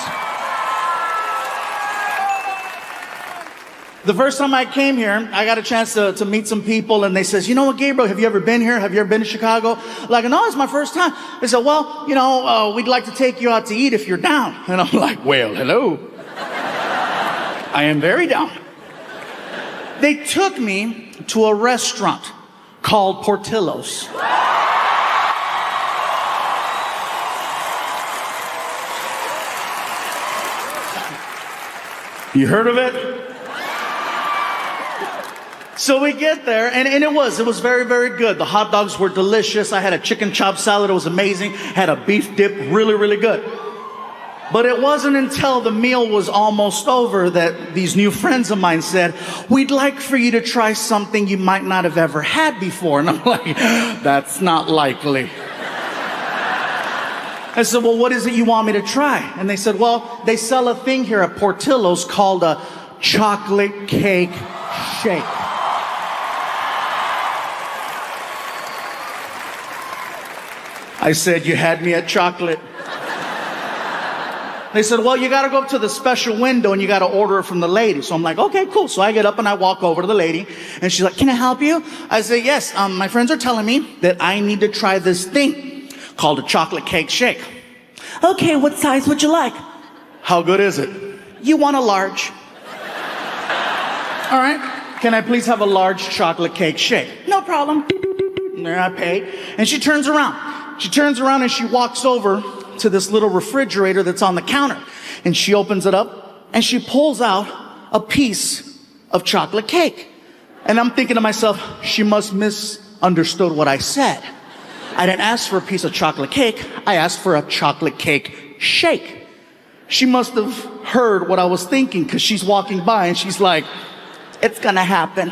The first time I came here, I got a chance to meet some people, and they says, you know what, Gabriel, have you ever been here? Have you ever been to Chicago? Like, no, it's my first time. They said, well, you know, we'd like to take you out to eat if you're down. And I'm like, well, hello. I am very down. They took me to a restaurant called Portillo's. You heard of it? So we get there, and it was very, very good. The hot dogs were delicious. I had a chicken chop salad. It was amazing. Had a beef dip, really, really good. But it wasn't until the meal was almost over that these new friends of mine said, we'd like for you to try something you might not have ever had before. And I'm like, that's not likely. I said, well, what is it you want me to try? And they said, well, they sell a thing here at Portillo's called a chocolate cake shake. I said, you had me at chocolate. They said, well, you got to go up to the special window and you got to order it from the lady. So I'm like, okay, cool. So I get up and I walk over to the lady and she's like, can I help you? I say, yes, my friends are telling me that I need to try this thing called a chocolate cake shake. Okay, what size would you like? How good is it? You want a large. All right, can I please have a large chocolate cake shake? No problem. There I pay. And she turns around. She turns around and she walks over to this little refrigerator that's on the counter. And she opens it up and she pulls out a piece of chocolate cake. And I'm thinking to myself, she must misunderstood what I said. I didn't ask for a piece of chocolate cake. I asked for a chocolate cake shake. She must have heard what I was thinking because she's walking by and she's like, it's gonna happen.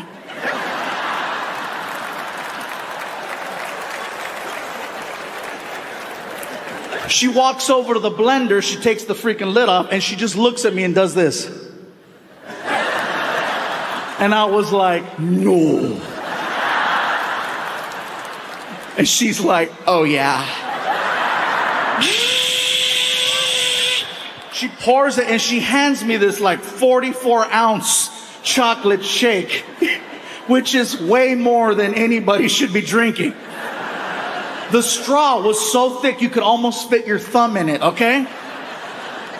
She walks over to the blender, she takes the freaking lid off, and she just looks at me and does this. And I was like, no. And she's like, oh yeah. She pours it and she hands me this like 44-ounce chocolate shake, which is way more than anybody should be drinking. The straw was so thick you could almost fit your thumb in it, okay?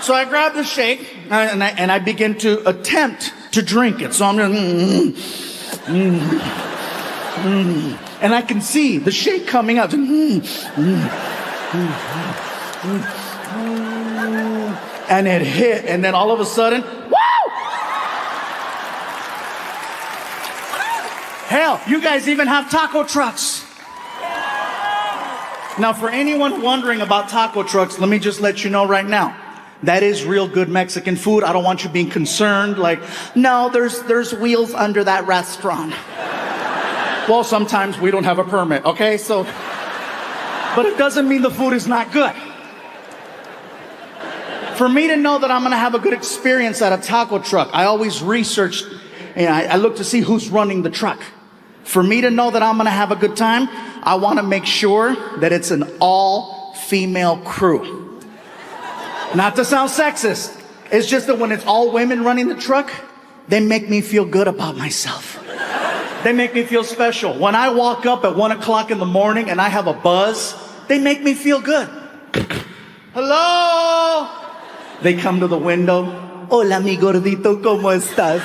So I grab the shake and I begin to attempt to drink it. So I'm just, and I can see the shake coming out. And it hit, and then all of a sudden, woo! Hell, you guys even have taco trucks. Now, for anyone wondering about taco trucks, let me just let you know right now. That is real good Mexican food. I don't want you being concerned. Like, no, there's wheels under that restaurant. Well, sometimes we don't have a permit, okay? So, but it doesn't mean the food is not good. For me to know that I'm gonna have a good experience at a taco truck, I always research and I look to see who's running the truck. For me to know that I'm gonna have a good time, I wanna make sure that it's an all-female crew. Not to sound sexist, it's just that when it's all women running the truck, they make me feel good about myself. They make me feel special. When I walk up at 1 o'clock in the morning and I have a buzz, they make me feel good. Hello? They come to the window. Hola, mi gordito, ¿cómo estás?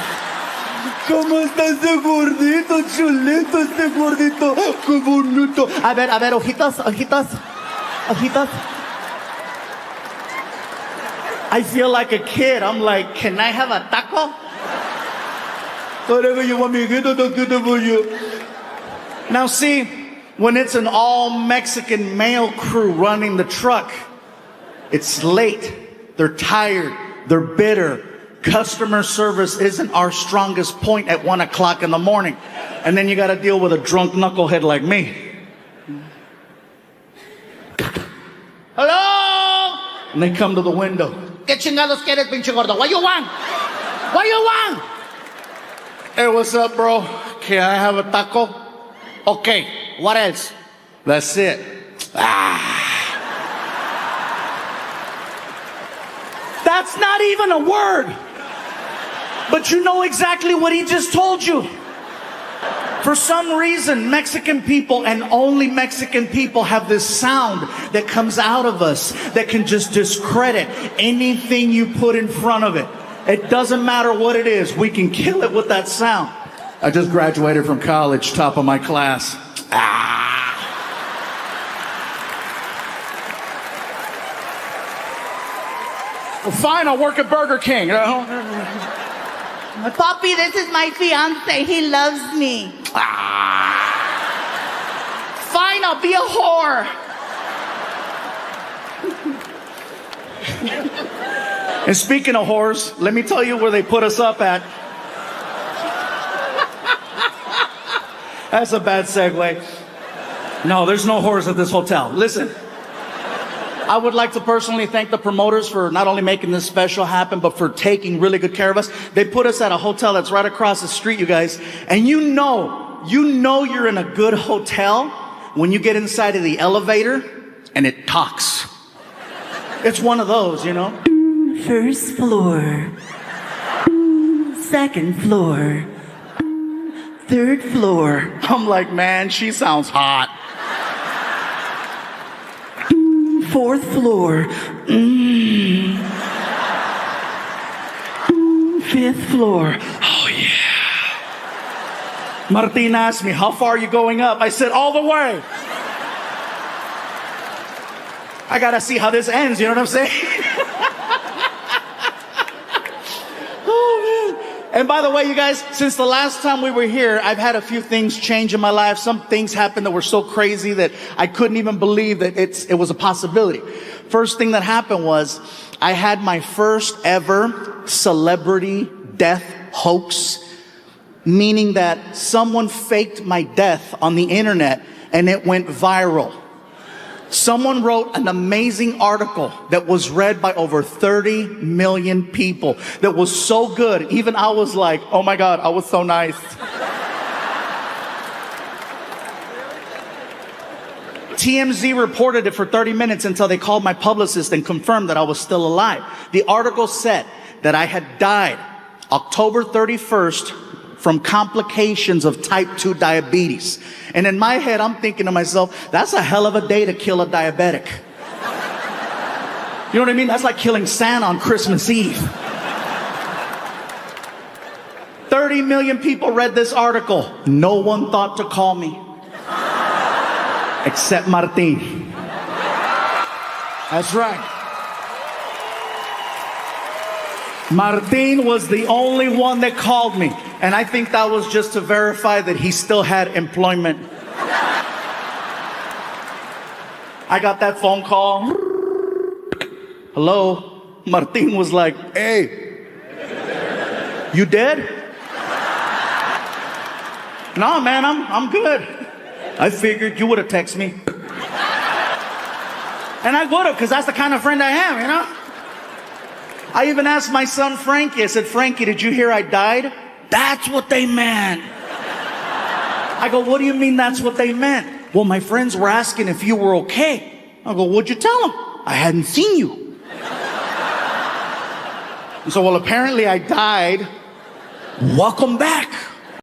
¿Cómo está ese gordito, chulito, ese gordito? ¡Qué bonito! A ver, ojitos. I feel like a kid. I'm like, can I have a taco? Whatever you want me to get, I'll get it for you. Now see, when it's an all-Mexican male crew running the truck, it's late, they're tired, they're bitter. Customer service isn't our strongest point at 1 o'clock in the morning. And then you gotta deal with a drunk knucklehead like me. Hello? And they come to the window. ¿Qué chingados quieres, pinche gordo? What you want? What you want? Hey, what's up, bro? Can I have a taco? Okay, what else? That's it. That's not even a word. But you know exactly what he just told you. For some reason, Mexican people and only Mexican people have this sound that comes out of us that can just discredit anything you put in front of it. It doesn't matter what it is. We can kill it with that sound. I just graduated from college, top of my class. Well, fine, I'll work at Burger King. Papi, this is my fiance. He loves me. Fine, I'll be a whore. And speaking of whores, let me tell you where they put us up at. That's a bad segue. No, there's no whores at this hotel. Listen, I would like to personally thank the promoters for not only making this special happen, but for taking really good care of us. They put us at a hotel that's right across the street, you guys. And you know you're in a good hotel when you get inside of the elevator and it talks. It's one of those, you know? First floor. Second floor. Third floor. I'm like, man, she sounds hot. Fourth floor. Fifth floor. Oh, yeah. Martin asked me, how far are you going up? I said, all the way. I gotta see how this ends, you know what I'm saying? Oh, man. And by the way, you guys, since the last time we were here, I've had a few things change in my life. Some things happened that were so crazy that I couldn't even believe that it was a possibility. First thing that happened was I had my first ever celebrity death hoax, meaning that someone faked my death on the internet and it went viral. Someone wrote an amazing article that was read by over 30 million people that was so good. Even I was like, oh my God, I was so nice. TMZ reported it for 30 minutes until they called my publicist and confirmed that I was still alive. The article said that I had died October 31st from complications of type 2 diabetes. And in my head, I'm thinking to myself, that's a hell of a day to kill a diabetic. You know what I mean? That's like killing Santa on Christmas Eve. 30 million people read this article. No one thought to call me. Except Martin. That's right. Martin was the only one that called me. And I think that was just to verify that he still had employment. I got that phone call. Hello? Martin was like, hey, you dead? No, man, I'm good. I figured you would have texted me. And I would have, because that's the kind of friend I am, you know? I even asked my son Frankie, I said, Frankie, did you hear I died? That's what they meant. I go, what do you mean that's what they meant? Well, my friends were asking if you were okay. I go, what'd you tell them? I hadn't seen you. And so, well, apparently I died. Welcome back.